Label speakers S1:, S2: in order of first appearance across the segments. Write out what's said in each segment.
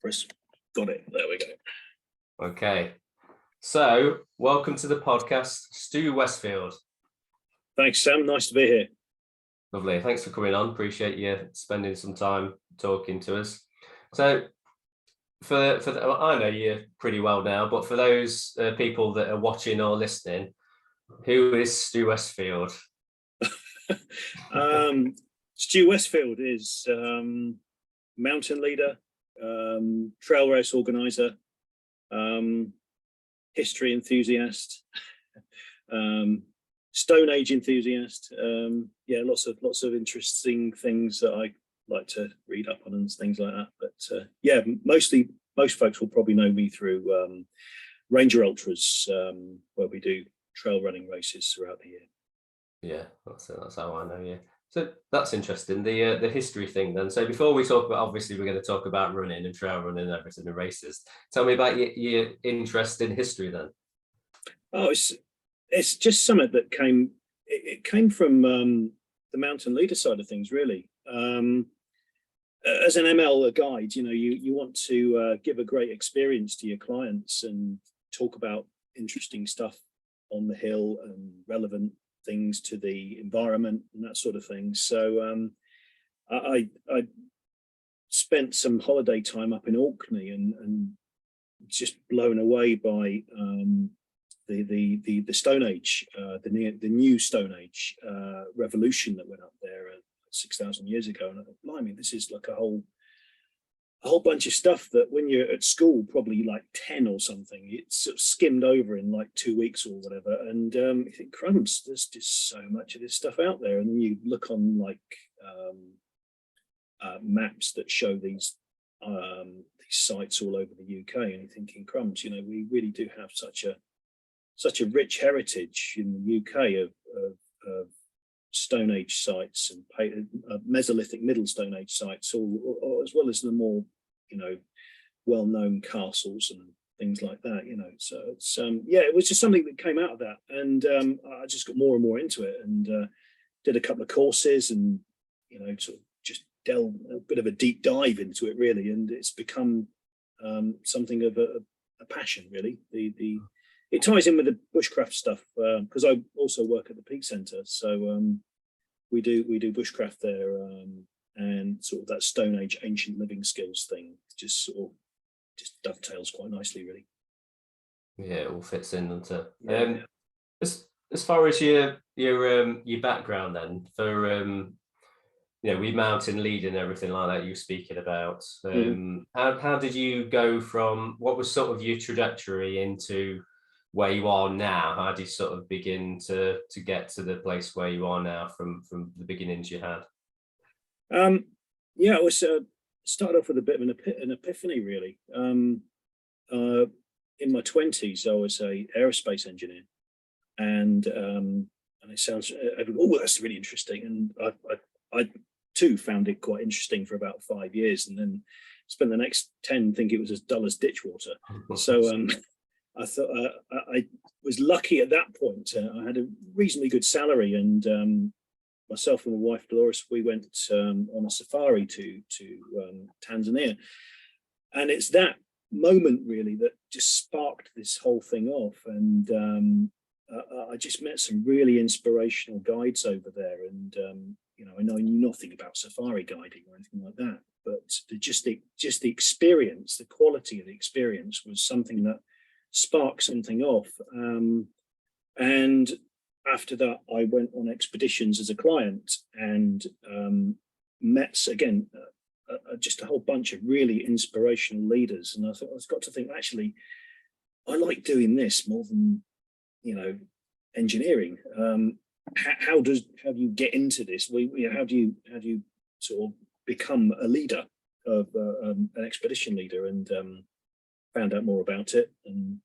S1: Press. Got it. There we go.
S2: Okay. So, welcome to the podcast, Stu Westfield.
S1: Thanks, Sam. Nice to be here.
S2: Lovely. Thanks for coming on. Appreciate you spending some time talking to us. So, I know you pretty well now, but for those people that are watching or listening, who is Stu Westfield?
S1: Stu Westfield is mountain leader, trail race organizer, history enthusiast, Stone Age enthusiast. Lots of interesting things that I like to read up on and things like that. But most folks will probably know me through Ranger Ultras, where we do trail running races throughout the year.
S2: Yeah, that's how I know you. So that's interesting, the history thing then. So before we talk about, obviously we're going to talk about running and trail running and everything and races. Tell me about your interest in history then.
S1: Oh, it's just something that came from the mountain leader side of things, really. As an ML guide, you want to give a great experience to your clients and talk about interesting stuff on the hill and relevant things to the environment and that sort of thing. So I spent some holiday time up in Orkney and just blown away by the Stone Age, the new Stone Age revolution that went up there 6,000 years ago. And I thought, blimey, this is like a whole bunch of stuff that when you're at school, probably like 10 or something, it's sort of skimmed over in like 2 weeks or whatever. And you think, crumbs, there's just so much of this stuff out there. And then you look on like maps that show these sites all over the UK, and you're thinking, crumbs, we really do have such a rich heritage in the UK of Stone Age sites and Mesolithic Middle Stone Age sites, or as well as the more well-known castles and things like that. So it's it was just something that came out of that, and I just got more and more into it, and did a couple of courses, and sort of just delved a bit of a deep dive into it, really, and it's become something of a passion, really. It ties in with the bushcraft stuff because I also work at the Peak Centre, so we do bushcraft there, and sort of that Stone Age ancient living skills thing just dovetails quite nicely, really.
S2: Yeah, it all fits in, doesn't it? As far as your background then, for we mountain lead and everything like that you were speaking about, how did you go from, what was sort of your trajectory into where you are now? How do you sort of begin to get to the place where you are now from the beginnings you had?
S1: I was started off with a bit of an epiphany, really. In my 20s, I was a aerospace engineer, and it sounds, that's really interesting. And I too found it quite interesting for about 5 years, and then spent the next 10 thinking it was as dull as ditch water. So I thought I was lucky at that point. I had a reasonably good salary, and myself and my wife Dolores, we went on a safari to Tanzania, and it's that moment really that just sparked this whole thing off. And I just met some really inspirational guides over there, and I know nothing about safari guiding or anything like that, but just the experience, the quality of the experience was something that spark something off. And after that, I went on expeditions as a client, and met again just a whole bunch of really inspirational leaders. And I thought, I've got to think, actually, I like doing this more than engineering. How do you get into this? How do you sort of become a leader of an expedition leader? And found out more about it, and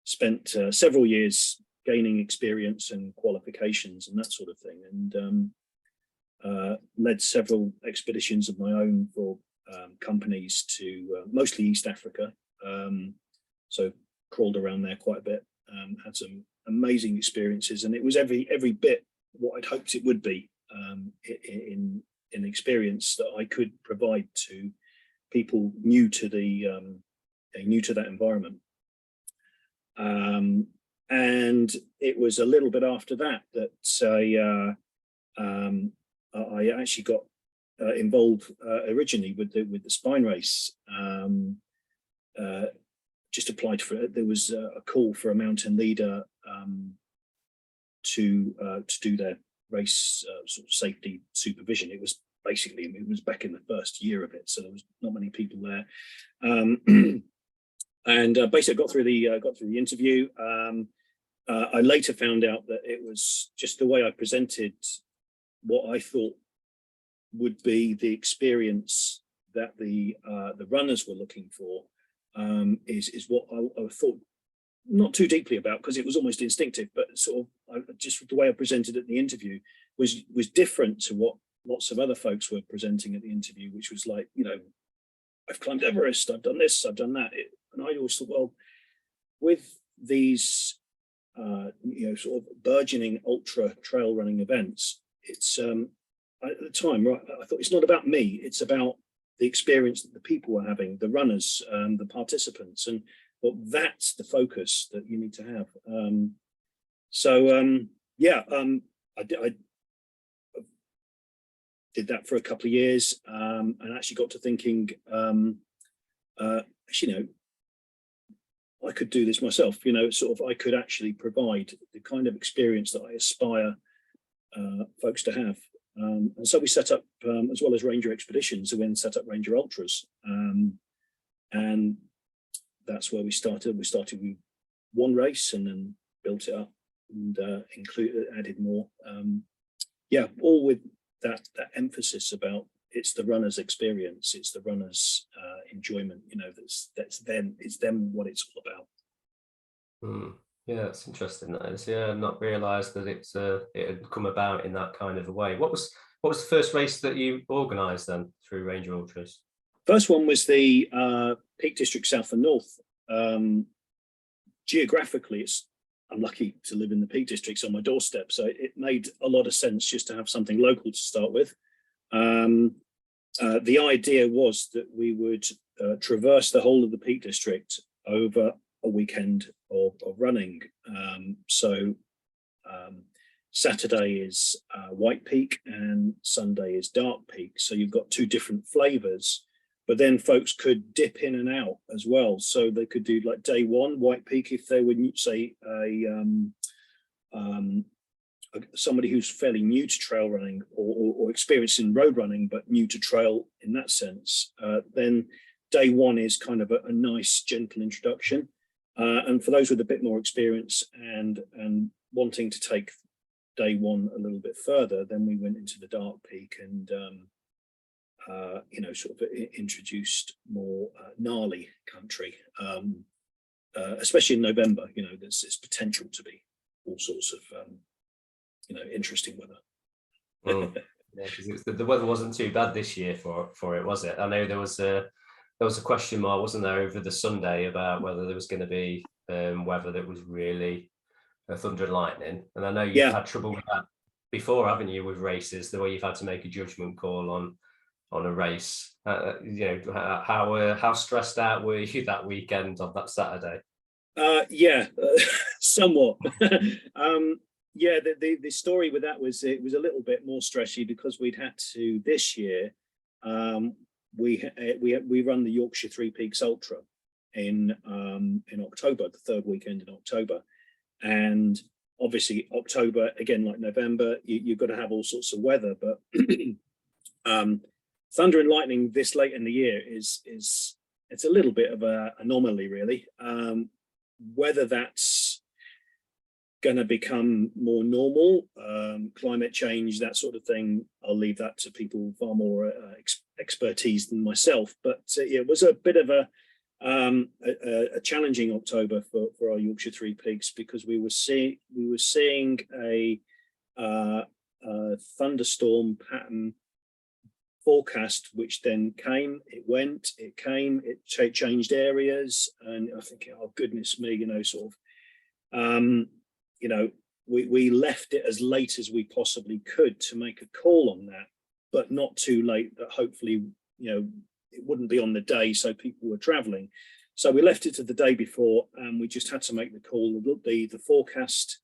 S1: spent several years gaining experience and qualifications and that sort of thing, and led several expeditions of my own for companies to mostly East Africa. So crawled around there quite a bit, had some amazing experiences, and it was every bit what I'd hoped it would be, in experience that I could provide to people new to that environment. And it was a little bit after that I actually got involved originally with the spine race. Just applied for it. There was a call for a mountain leader to do their race sort of safety supervision. It was back in the first year of it, so there was not many people there. And basically got through the interview. I later found out that it was just the way I presented what I thought would be the experience that the runners were looking for. Is what I thought not too deeply about, because it was almost instinctive, but sort of just the way I presented at the interview was different to what lots of other folks were presenting at the interview, which was like, I've climbed Everest, I've done this, I've done that. And I always thought, well, with these sort of burgeoning ultra trail running events, it's at the time, right, I thought it's not about me, it's about the experience that the people were having, the runners, the participants, and well, that's the focus that you need to have. I did that for a couple of years, and actually got to thinking, I could do this myself. I could actually provide the kind of experience that I aspire folks to have. And so we set up, as well as Ranger Expeditions, we then set up Ranger Ultras. And that's where we started. We started with one race and then built it up and added more. All with that emphasis about it's the runner's experience, it's the runner's enjoyment. It's them what it's all about.
S2: Yeah, it's interesting. That is. Yeah, I've not realised that it had come about in that kind of a way. What was the first race that you organised then through Ranger Ultras?
S1: First one was the Peak District South and North. Geographically, I'm lucky to live in the Peak Districts on my doorstep, so it made a lot of sense just to have something local to start with. The idea was that we would traverse the whole of the Peak District over a weekend of running. Saturday is White Peak and Sunday is Dark Peak. So you've got two different flavors, but then folks could dip in and out as well. So they could do like day one, White Peak, if they would say somebody who's fairly new to trail running or experienced in road running, but new to trail in that sense. Then day one is kind of a nice, gentle introduction. And for those with a bit more experience and wanting to take day one a little bit further, then we went into the Dark Peak and sort of introduced more gnarly country, especially in November. There's potential to be all sorts of interesting weather.
S2: Yeah, because the weather wasn't too bad this year for it, was it? I know there was a question mark, wasn't there, over the Sunday about whether there was going to be weather that was really thunder and lightning. And I know you've had trouble with that before, haven't you, with races, the way you've had to make a judgment call on a race. How stressed out were you that weekend on that Saturday?
S1: Somewhat. The story with that was it was a little bit more stressy because we'd had to this year. We run the Yorkshire Three Peaks Ultra in October, the third weekend in October, and obviously October, again like November, you've got to have all sorts of weather, but thunder and lightning this late in the year is it's a little bit of an anomaly, really. Whether that's going to become more normal, climate change, that sort of thing, I'll leave that to people far more expertise than myself. But it was a bit of a challenging October for our Yorkshire Three Peaks, because we were seeing a thunderstorm pattern forecast, which then came, it went, it came, it changed areas, and I think, oh goodness me, we left it as late as we possibly could to make a call on that, but not too late that hopefully it wouldn't be on the day, so people were traveling. So we left it to the day before, and we just had to make the call. The forecast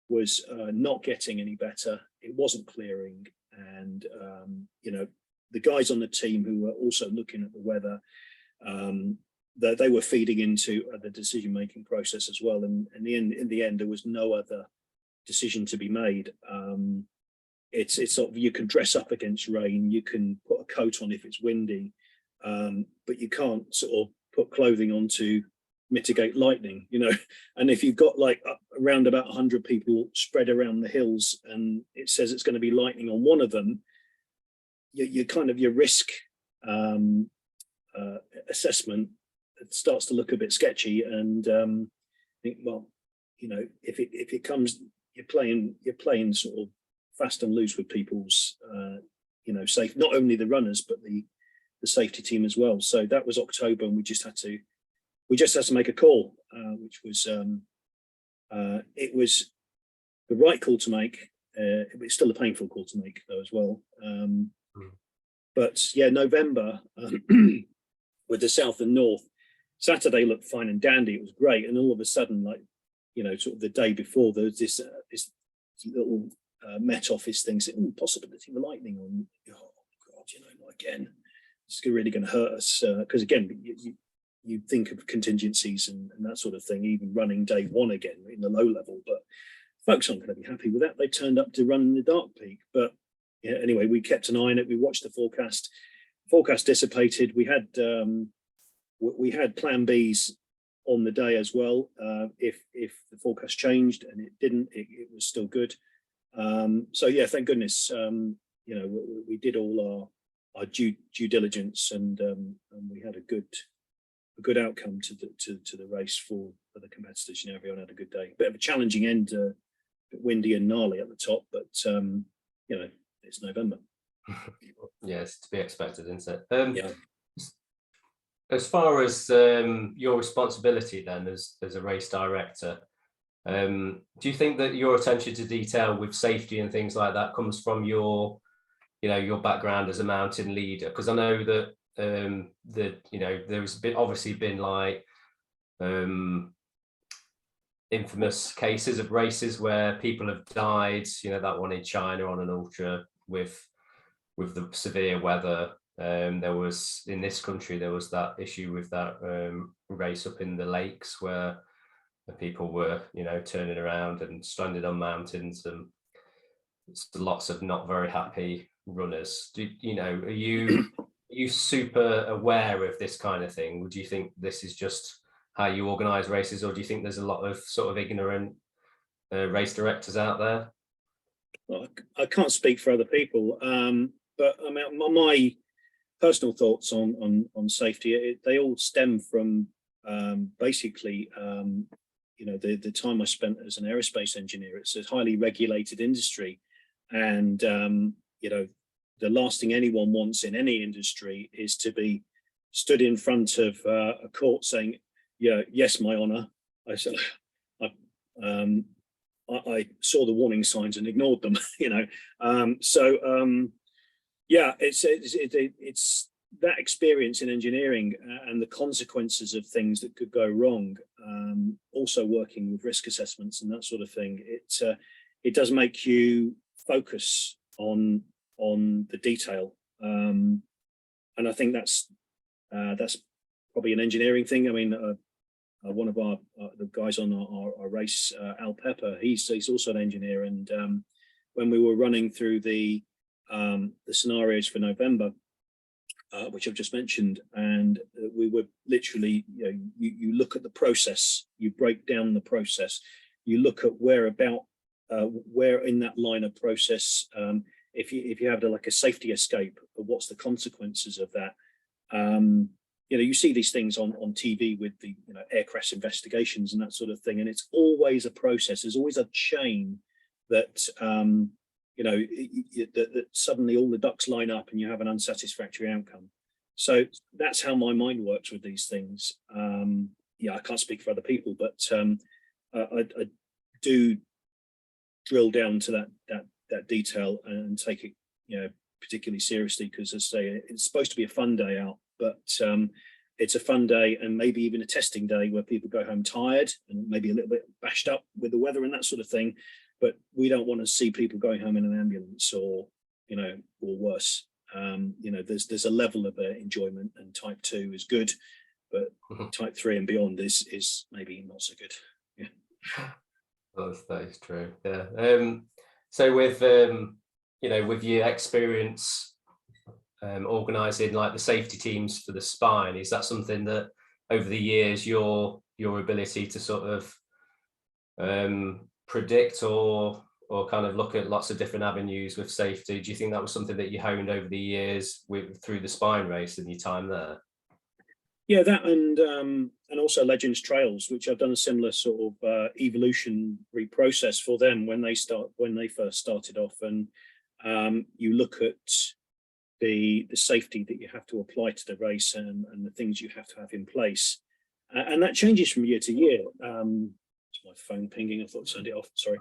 S1: was not getting any better. It wasn't clearing, and the guys on the team who were also looking at the weather, they were feeding into the decision-making process as well. And in the end, there was no other decision to be made. It's sort of, you can dress up against rain, you can put a coat on if it's windy, but you can't sort of put clothing on to mitigate lightning, and if you've got like around about 100 people spread around the hills and it says it's going to be lightning on one of them, your risk assessment starts to look a bit sketchy, and think, well, if it comes, you're playing sort of fast and loose with people's safe, not only the runners but the safety team as well. So that was October, and we just had to make a call, which was it was the right call to make. It was still a painful call to make though as well. But yeah, November with the south and north, Saturday looked fine and dandy. It was great, and all of a sudden, sort of the day before, there was this little Met Office thing saying, possibility of lightning on. Oh God, not again. It's really going to hurt us, because again, you think of contingencies and that sort of thing, even running day one again in the low level, but folks aren't going to be happy with that. They turned up to run in the dark peak. But yeah, anyway, we kept an eye on it. We watched the forecast. Forecast dissipated. We had plan Bs on the day as well. If the forecast changed, and it didn't, it was still good. So yeah, thank goodness. We did all our due diligence, and we had a good outcome to the race for the competitors. Everyone had a good day. Bit of a challenging end, a bit windy and gnarly at the top, but it's November.
S2: Yeah, it's to be expected, isn't it?
S1: Yeah.
S2: As far as your responsibility then as a race director, do you think that your attention to detail with safety and things like that comes from your background as a mountain leader? Because I know that there's obviously been like infamous cases of races where people have died. That one in China on an ultra with the severe weather. There was, in this country, there was that issue with that race up in the lakes where the people were turning around and stranded on mountains, and lots of not very happy runners. Are you super aware of this kind of thing? Would you think this is just how you organize races, or do you think there's a lot of sort of ignorant race directors out there?
S1: Well, I can't speak for other people, but I mean, my personal thoughts on safety, they all stem from basically the time I spent as an aerospace engineer. It's a highly regulated industry, and the last thing anyone wants in any industry is to be stood in front of a court saying, "Yeah, yes, my honour, I said, I saw the warning signs and ignored them." Yeah, it's that experience in engineering and the consequences of things that could go wrong. Also working with risk assessments and that sort of thing. It does make you focus on the detail, and I think that's probably an engineering thing. I mean, one of the guys on our race, Al Pepper, he's also an engineer, and when we were running through the scenarios for November, which I've just mentioned, and we were literally, you look at the process, you break down the process, you look at where in that line of process, if you have like a safety escape, what's the consequences of that? You see these things on TV with the air crash investigations and that sort of thing, and it's always a process. There's always a chain that that suddenly all the ducks line up and you have an unsatisfactory outcome. So that's how my mind works with these things. I can't speak for other people, but I do drill down to that detail and take it particularly seriously, because, as I say, it's supposed to be a fun day out. but it's a fun day, and maybe even a testing day where people go home tired and maybe a little bit bashed up with the weather and that sort of thing. But we don't want to see people going home in an ambulance or worse. There's a level of enjoyment, and type 2 is good, but type 3 and beyond is maybe not so good. Yeah,
S2: that is true. Yeah. So with with your experience organising like the safety teams for the spine, is that something that over the years your ability to sort of predict or kind of look at lots of different avenues with safety, do you think that was something that you honed over the years through the spine race and your time there?
S1: Yeah, that and also Legends Trails, which I've done a similar sort of evolutionary process for them when they first started off, and you look at the safety that you have to apply to the race and the things you have to have in place, and that changes from year to year. It's my phone pinging. I thought I turned it off. Sorry.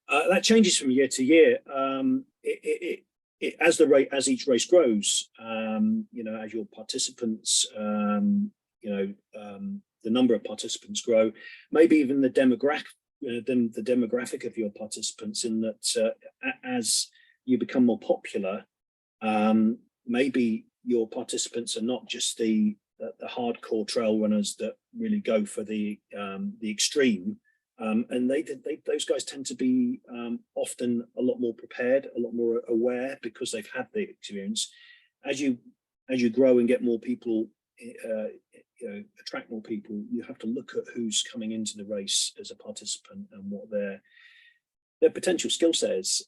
S1: That changes from year to year. As each race grows, as your participants, the number of participants grow, maybe even the demographic of your participants, in that as you become more popular, maybe your participants are not just the hardcore trail runners that really go for the extreme. And those guys tend to be often a lot more prepared, a lot more aware, because they've had the experience. As you grow and get more people, attract more people, you have to look at who's coming into the race as a participant and what their potential skill set is.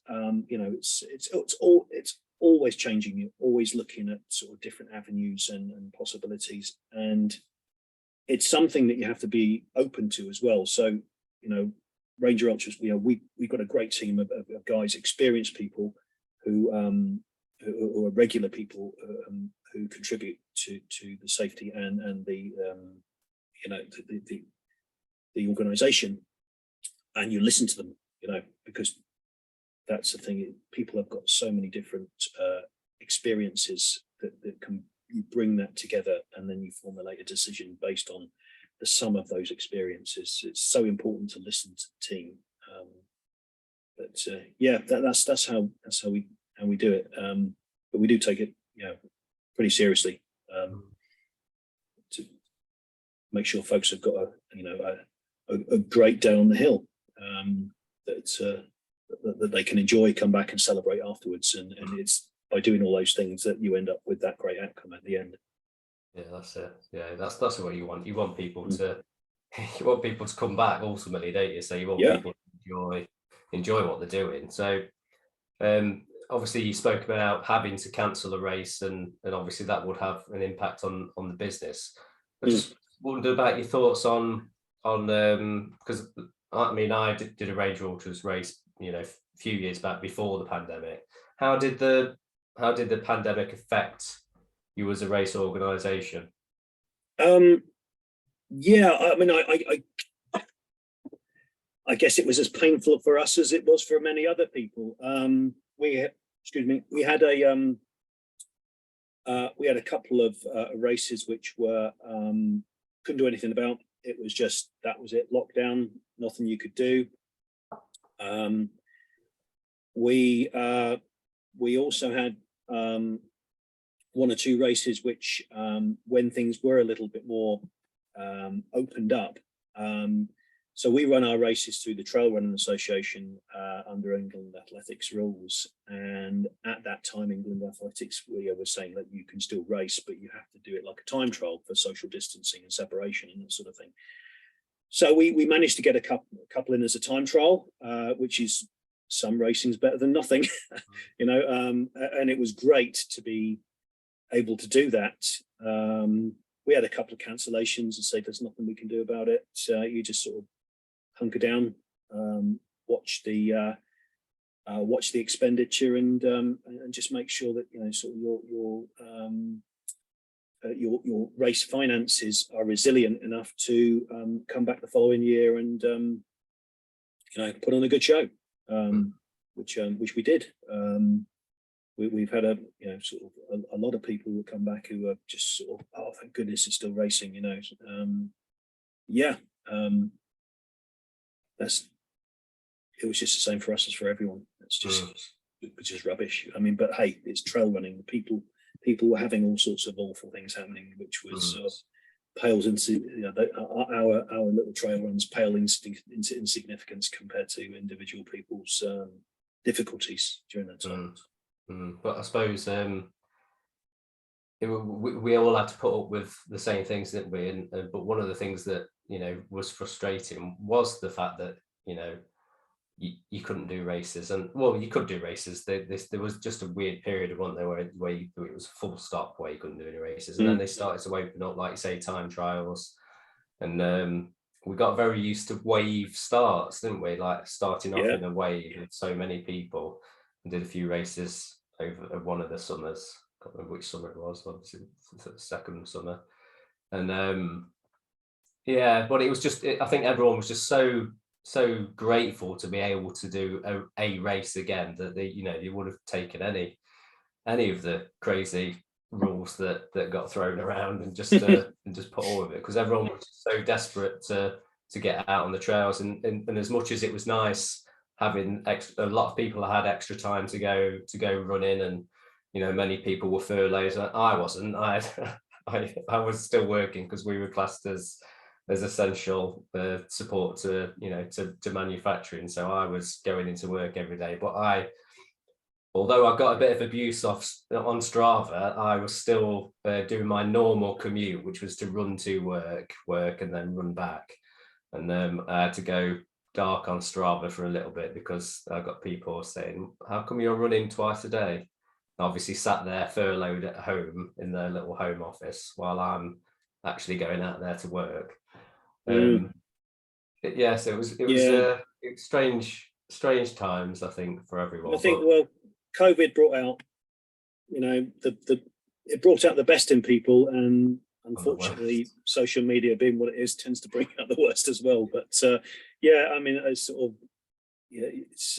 S1: It's always changing. You're always looking at sort of different avenues and possibilities, and it's something that you have to be open to as well. So, Ranger Ultras, we've got a great team of guys, experienced people who are regular people who contribute to the safety and the organisation, and you listen to them, because that's the thing. People have got so many different experiences that you bring that together, and then you formulate a decision based on the sum of those experiences. It's so important to listen to the team. That's how we do it. But we do take it, pretty seriously, to make sure folks have got a great day on the hill, that they can enjoy, come back and celebrate afterwards. And it's by doing all those things that you end up with that great outcome at the end.
S2: Yeah, that's it. Yeah, that's what you want. You want people to come back ultimately, don't you? So you want people to enjoy what they're doing. So obviously you spoke about having to cancel a race, and obviously that would have an impact on the business. I just wonder about your thoughts on because I did a Ranger Ultras race, a few years back before the pandemic. How did the pandemic affect you as a race organisation?
S1: I guess it was as painful for us as it was for many other people. We had a couple of races which were couldn't do anything about. It was just, that was it, lockdown, nothing you could do. We also had one or two races which, when things were a little bit more opened up, so we run our races through the Trail Running Association under England Athletics rules, and at that time England Athletics was saying that you can still race, but you have to do it like a time trial for social distancing and separation and that sort of thing. So we managed to get a couple in as a time trial, which is, some racing's better than nothing, and it was great to be able to do that. We had a couple of cancellations and say there's nothing we can do about it. You just sort of hunker down, watch the expenditure, and just make sure that sort of your race finances are resilient enough to come back the following year and put on a good show, which we did. we've had a sort of a lot of people who come back who are just sort of, oh, thank goodness it's still racing, that's it was just the same for us as for everyone. It's just which is rubbish. I mean, but hey, it's trail running. People were having all sorts of awful things happening, which was pales into our little trail runs pale into insignificance compared to individual people's difficulties during that time.
S2: But I suppose we all had to put up with the same things, didn't we? And but one of the things that was frustrating was the fact that you couldn't do races, and well, you could do races. There was just a weird period, wasn't there, where it was full stop, where you couldn't do any races, and then they started to open up, like you say, time trials, and we got very used to wave starts, didn't we? Like starting off in a wave with so many people, and did a few races over one of the summers. I can't remember which summer it was. Obviously, the second summer, and but it was just. I think everyone was just so grateful to be able to do a race again, that they would have taken any of the crazy rules that got thrown around and just put all of it, because everyone was so desperate to get out on the trails, and as much as it was nice having a lot of people had extra time to go running, and many people were furloughed. I wasn't. I was still working because we were classed as essential support to manufacturing, so I was going into work every day. But although I got a bit of abuse on Strava, I was still doing my normal commute, which was to run to work and then run back, and then I had to go dark on Strava for a little bit because I got people saying, how come you're running twice a day? I obviously sat there furloughed at home in their little home office while I'm actually going out there to work. So it was strange times, I think, for everyone.
S1: I think COVID brought out it brought out the best in people, and unfortunately social media being what it is tends to bring out the worst as well. But I mean, it's sort of it's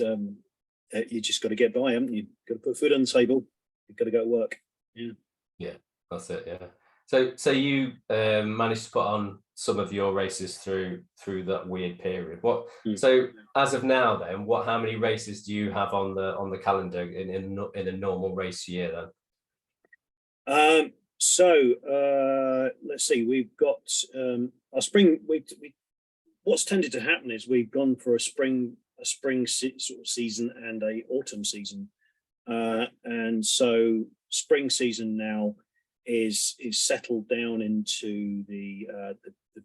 S1: you just got to get by, haven't you? Got to put food on the table, you've got to go to work.
S2: That's it. So you managed to put on some of your races through that weird period. So as of now, then, how many races do you have on the calendar in a normal race year then?
S1: Let's see. We've got our spring. What's tended to happen is we've gone for a spring sort of season and a autumn season, and so spring season now is settled down into the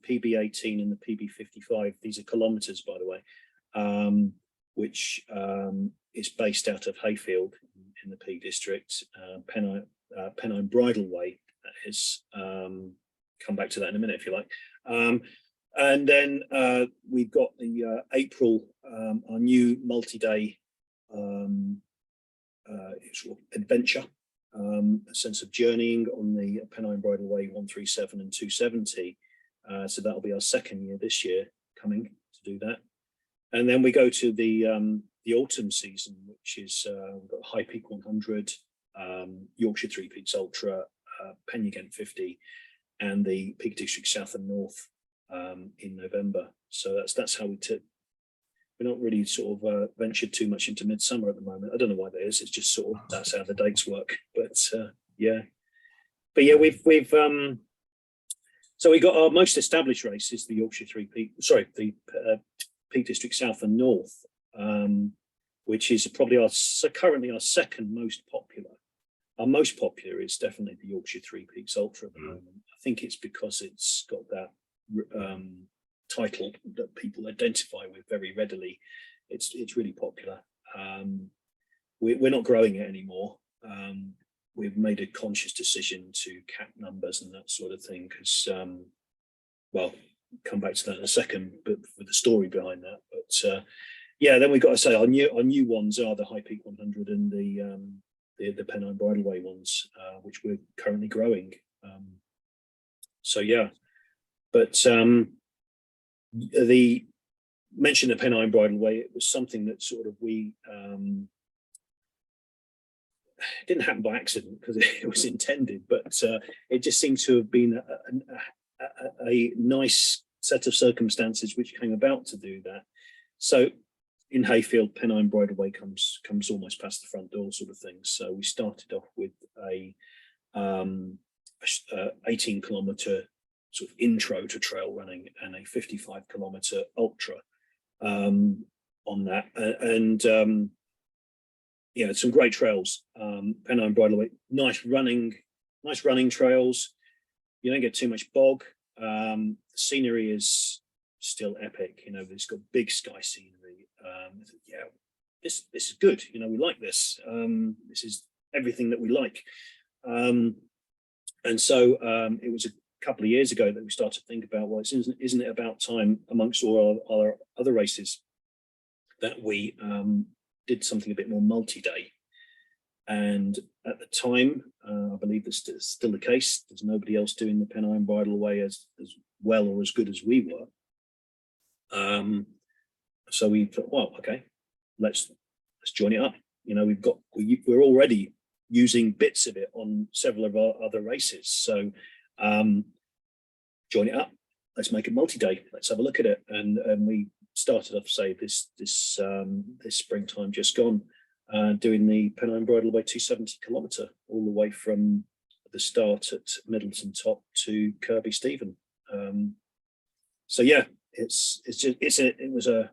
S1: PB18 and the PB55. These are kilometres, by the way, which is based out of Hayfield in the Peak District. Pennine Bridleway is come back to that in a minute if you like. And then we've got the April, our new multi-day sort of adventure. A sense of journeying on the Pennine Bridleway 137 and 270. So that'll be our second year this year coming to do that. And then we go to the autumn season, which is we've got High Peak 100, Yorkshire 3 Peaks Ultra, Pennine 50, and the Peak District South and North in November. So that's how we're not really sort of ventured too much into midsummer at the moment. I don't know why that is. It's just sort of that's how the dates work. But we've so we got our most established races, the Yorkshire the Peak District South and North, which is probably currently our second most popular. Our most popular is definitely the Yorkshire 3 Peaks Ultra at the moment. I think it's because it's got that title that people identify with very readily. It's really popular. We're not growing it anymore. We've made a conscious decision to cap numbers and that sort of thing because, come back to that in a second, but with the story behind that. But then we've got to say our new ones are the High Peak 100 and the Pennine Bridleway ones, which we're currently growing. But the mention of Pennine Bridleway, it was something that sort of we it didn't happen by accident because it was intended, but it just seemed to have been a nice set of circumstances which came about to do that. So in Hayfield, Pennine Bridleway comes almost past the front door, sort of thing. So we started off with a 18-kilometre sort of intro to trail running and a 55-kilometre ultra on that, and yeah, some great trails. Pennine Bridleway, nice running trails. You don't get too much bog. The scenery is still epic. You know, it's got big sky scenery. Yeah, this is good. You know, we like this. This is everything that we like. And so it was a couple of years ago that we started to think about, well, isn't it about time, amongst all our other races, that we did something a bit more multi-day. And at the time, I believe this is still the case. There's nobody else doing the Pennine Bridleway as well or as good as we were. So we thought, well, okay, let's join it up. You know, we're already using bits of it on several of our other races. So join it up. Let's make it multi-day. Let's have a look at it. And we started off, say, this springtime just gone, doing the Pennine Bridleway 270-kilometre all the way from the start at Middleton Top to Kirby Stephen. So yeah, it was a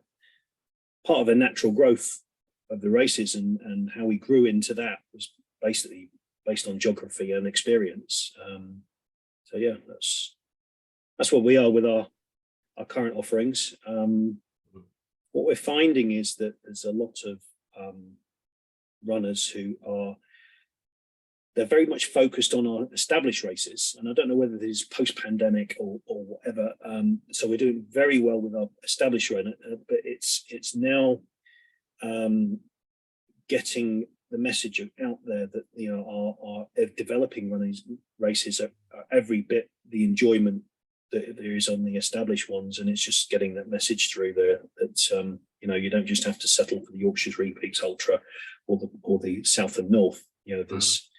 S1: part of the natural growth of the races, and how we grew into that was basically based on geography and experience. So yeah, that's what we are with our current offerings. What we're finding is that there's a lot of runners who they're very much focused on our established races, and I don't know whether this is post-pandemic or whatever. So we're doing very well with our established runner, but it's now getting the message out there that, you know, our developing running races are every bit the enjoyment that there is on the established ones, and it's just getting that message through there that you know, you don't just have to settle for the Yorkshire's Repeats Ultra or the South and North. You know, there's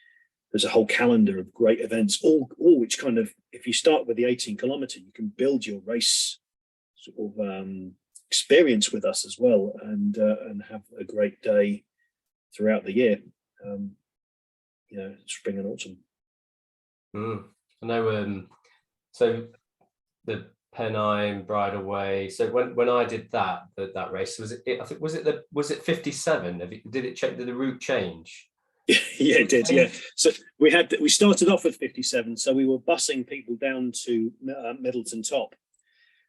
S1: a whole calendar of great events, all which kind of, if you start with the 18-kilometre, you can build your race sort of experience with us as well, and have a great day throughout the year. You know, spring and autumn.
S2: I know. So the Pennine Bridleway. So when I did that race, was it? I think was it 57? Did it check? Did the route change?
S1: Yeah, it did. Yeah. So we started off with 57. So we were bussing people down to Middleton Top.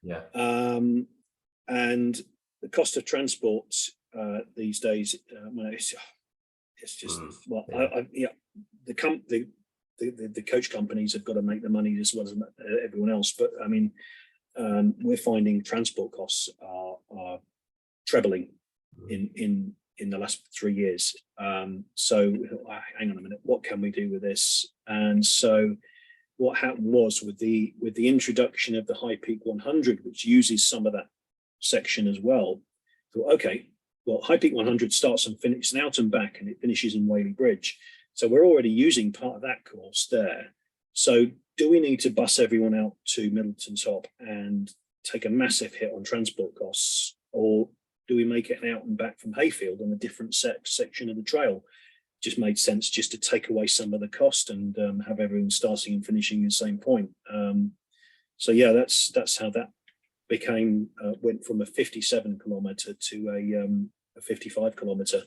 S2: Yeah.
S1: And the cost of transport these days, it's just well, yeah. The coach companies have got to make the money as well as everyone else. But I mean, we're finding transport costs are trebling in the last 3 years. So hang on a minute, what can we do with this? And so what happened was with the introduction of the High Peak 100, which uses some of that section as well. So okay, well, High Peak 100 starts and finishes in Out and Back, and it finishes in Whaley Bridge. So we're already using part of that course there. So do we need to bus everyone out to Middleton Top and take a massive hit on transport costs, or do we make it an Out and Back from Hayfield on a different section of the trail? Just made sense just to take away some of the cost and have everyone starting and finishing at the same point. So yeah, that's how that became, went from a 57-kilometre to a 55-kilometre.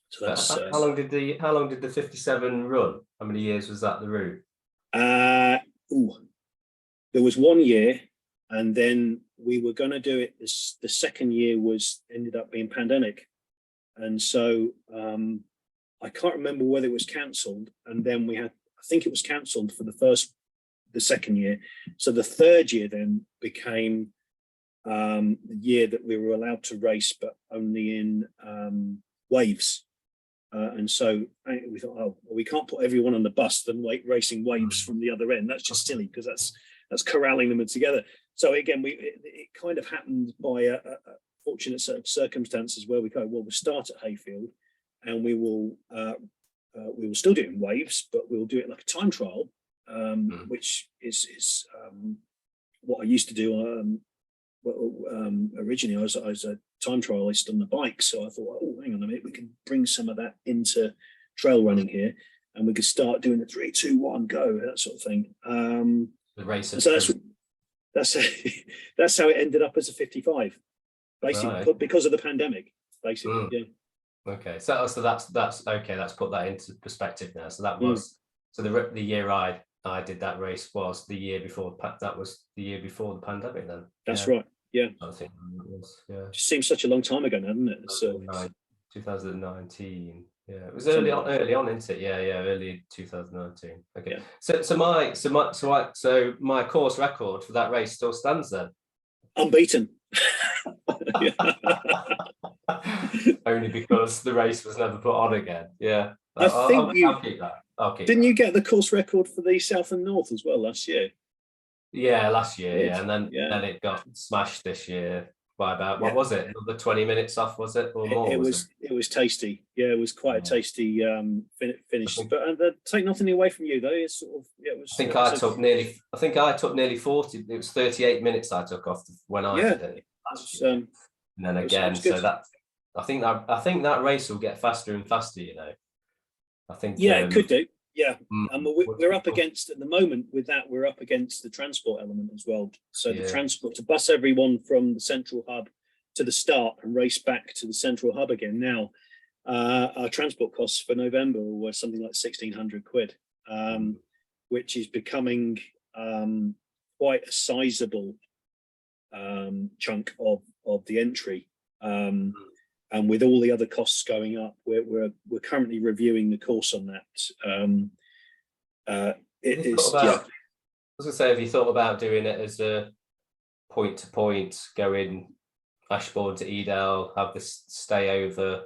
S1: So that's
S2: how long did the 57 run? How many years was that the route?
S1: There was 1 year, and then we were going to do it. The second year ended up being pandemic, and so I can't remember whether it was cancelled. And then I think it was cancelled for the second year. So the third year then became the year that we were allowed to race, but only in waves. And so we thought, oh, well, we can't put everyone on the bus then racing waves from the other end. That's just silly, because that's corralling them together. So again, it kind of happened by a fortunate set of circumstances where we go, well, we'll start at Hayfield, and we will we will still do it in waves, but we'll do it like a time trial, which is what I used to do. Originally, I was a time trialist on the bike, so I thought, oh, hang on a minute, we can bring some of that into trail running here, and we could start doing the 3, 2, 1, go, that sort of thing.
S2: The race.
S1: So that's how it ended up as a 55, basically, because of the pandemic, basically. Yeah.
S2: Okay, so that's okay. Let's put that into perspective now. So that was so the year I did that race was the year before. That was the year before the pandemic. Then
S1: that's right. Yeah,
S2: I think it was. Yeah,
S1: it seems such a long time ago now, doesn't it? So
S2: 2019. Yeah, it was early on, isn't it? Yeah, early 2019. Okay. Yeah. So my course record for that race still stands then.
S1: Unbeaten.
S2: Only because the race was never put on again. Yeah,
S1: I'll
S2: keep that.
S1: Didn't you get the course record for the South and North as well last year?
S2: Yeah, last year. Yeah, and then it got smashed this year by about what was it? Another 20 minutes off, was it, or more?
S1: It was tasty. Yeah, it was quite a tasty finish. But take nothing away from you though. It's sort of it was.
S2: I think I took nearly 40. It was 38 minutes I took off when I did it. And then again, so that I think that race will get faster and faster. You know, I think.
S1: Yeah, it could do. Yeah, and we're up against at the moment with that. We're up against the transport element as well. So the transport to bus everyone from the central hub to the start and race back to the central hub again. Now, our transport costs for November were something like £1,600, which is becoming quite a sizable chunk of the entry. And with all the other costs going up, we're currently reviewing the course on that. I was
S2: gonna say, have you thought about doing it as a point to point, going Ashbourne to Edale, have this stay over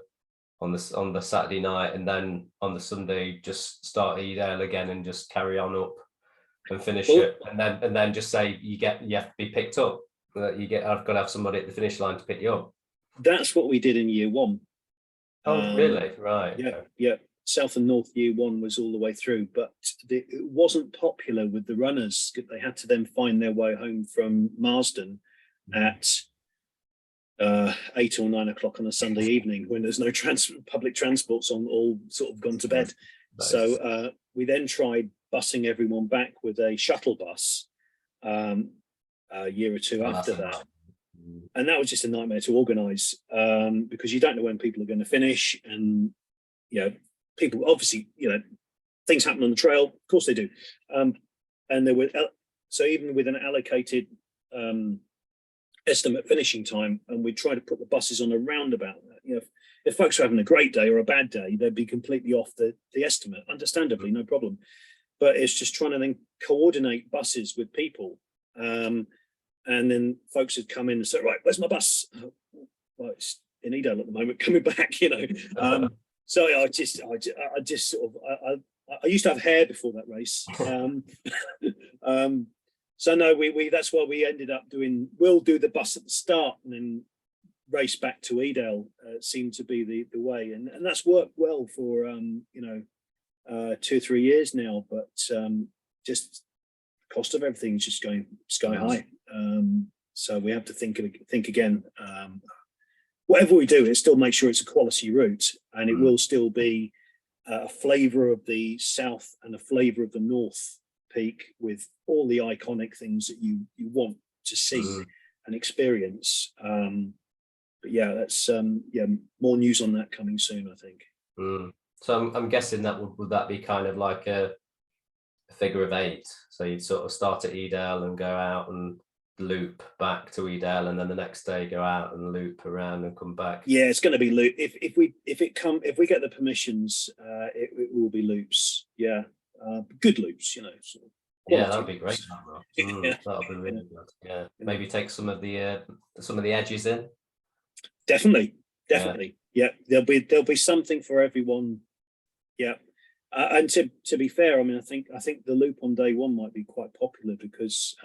S2: on the Saturday night, and then on the Sunday just start Edale again and just carry on up and finish it, and then just say you have to be picked up. I've got to have somebody at the finish line to pick you up.
S1: That's what we did in year one.
S2: Oh, really? Right.
S1: Yeah, yeah. South and North year one was all the way through, but it wasn't popular with the runners. They had to then find their way home from Marsden at 8 or 9 o'clock on a Sunday evening when there's no public transports on, all sort of gone to bed. Nice. So we then tried busing everyone back with a shuttle bus a year or two after that. And that was just a nightmare to organise because you don't know when people are going to finish, and people obviously things happen on the trail. Of course they do, and there were so even with an allocated estimate finishing time, and we try to put the buses on a roundabout. If folks are having a great day or a bad day, they'd be completely off the estimate. Understandably, no problem. But it's just trying to then coordinate buses with people. And then folks would come in and say, right, where's my bus? Well, it's in Edale at the moment, coming back, So I just sort of, I used to have hair before that race. So no, we that's why we ended up we'll do the bus at the start and then race back to Edale seemed to be the way. And that's worked well for, 2 or 3 years now, but just cost of everything is just going sky high. So we have to think again. Whatever we do, it still make sure it's a quality route, and it will still be a flavour of the south and a flavour of the north peak with all the iconic things that you want to see and experience. But yeah, that's more news on that coming soon, I think.
S2: So I'm guessing that would that be kind of like a figure of 8? So you'd sort of start at Edale and go out and loop back to Edale, and then the next day go out and loop around and come back.
S1: Yeah, it's going to be loop. If we get the permissions, it will be loops. Yeah, good loops. Sort of
S2: that'd be great. That'll be really good. Yeah, maybe take some of the edges in. Definitely. Yeah, there'll be something for everyone. Yeah. And to be fair, I mean, I think the loop on day one might be quite popular because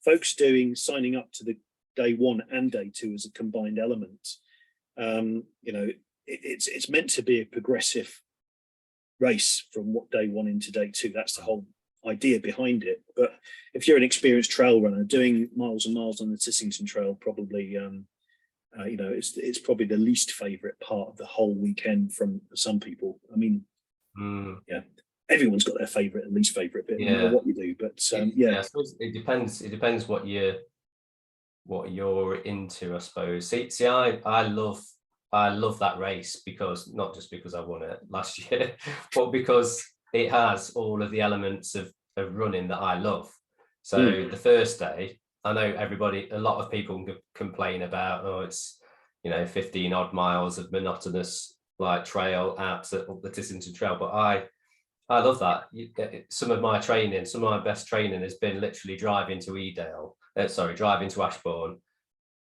S2: folks signing up to the day one and day two as a combined element. It's meant to be a progressive
S1: race from what day one into day two. That's the whole idea behind it. But if you're an experienced trail runner, doing miles and miles on the Tissington Trail, probably it's probably the least favourite part of the whole weekend for some people. I mean, yeah, everyone's got their favourite and least favourite bit, no matter what you do. But
S2: I suppose it depends. It depends what you're into, I suppose. See, I love that race, because not just because I won it last year, but because it has all of the elements of running that I love. So the first day, I know a lot of people complain about, it's 15 odd miles of monotonous like trail up the Tissington Trail, but I love that. Some of my best training has been literally driving to Ashbourne,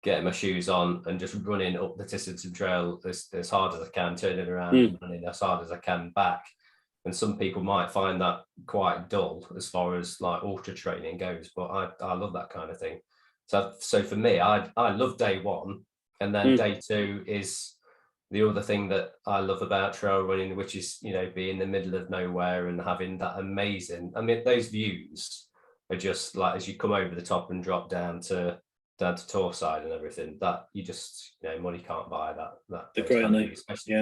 S2: getting my shoes on and just running up the Tissington Trail as hard as I can, turning around and running as hard as I can back. And some people might find that quite dull as far as like ultra training goes, but I love that kind of thing. So for me, I love day one, and then day two is the other thing that I love about trail running, which is, being in the middle of nowhere and having that amazing, I mean, those views are just like, as you come over the top and drop down to Torside and everything, that you just, money can't buy that.
S1: The great,
S2: especially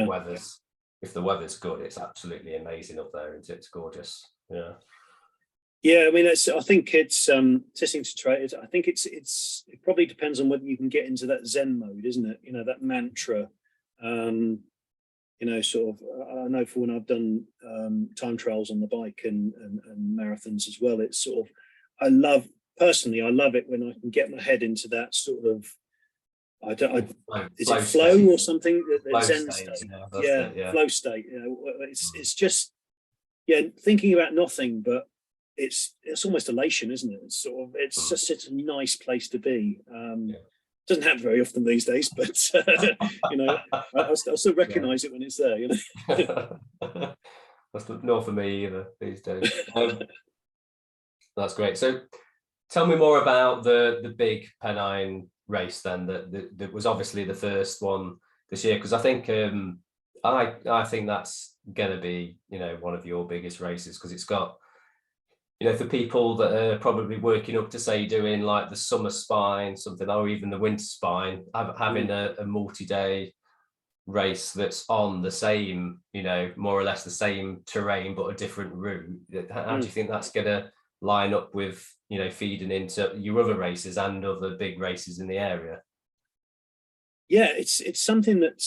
S2: if the weather's good, it's absolutely amazing up there, and it's gorgeous.
S1: Yeah, I mean, I think it's Tissington Trail. I think it probably depends on whether you can get into that Zen mode, isn't it? That mantra. Sort of. I know for when I've done time trials on the bike and marathons as well, it's sort of. I love it when I can get my head into that sort of. Is it flow or something?
S2: Flow
S1: Zen state. Flow state. It's just thinking about nothing, but it's almost elation, isn't it? It's just such a nice place to be. Doesn't happen very often these days, but I still recognise it when it's there.
S2: That's not for me either these days. That's great. So tell me more about the big Pennine race then, that was obviously the first one this year, because I think I think that's going to be one of your biggest races, because it's got for people that are probably working up to, say, doing like the summer spine something, or even the winter spine, having a multi-day race that's on the same more or less the same terrain but a different route. How do you think that's going to line up with feeding into your other races and other big races in the area?
S1: Yeah, it's something that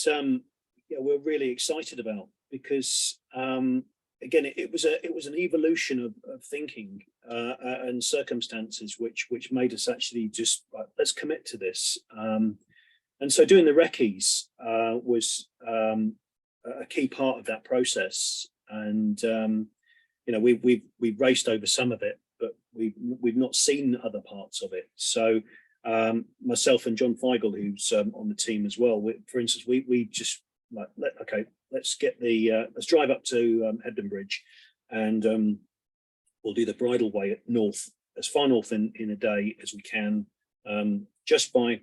S1: we're really excited about, because again, it was an evolution of thinking and circumstances which made us actually just let's commit to this. And so doing the recce's was a key part of that process. And we've raced over some of it, but we've not seen other parts of it. So myself and John Feigl, who's on the team as well, for instance, we just let's get let's drive up to Hebden Bridge, and we'll do the Bridleway north, as far north in a day as we can, just by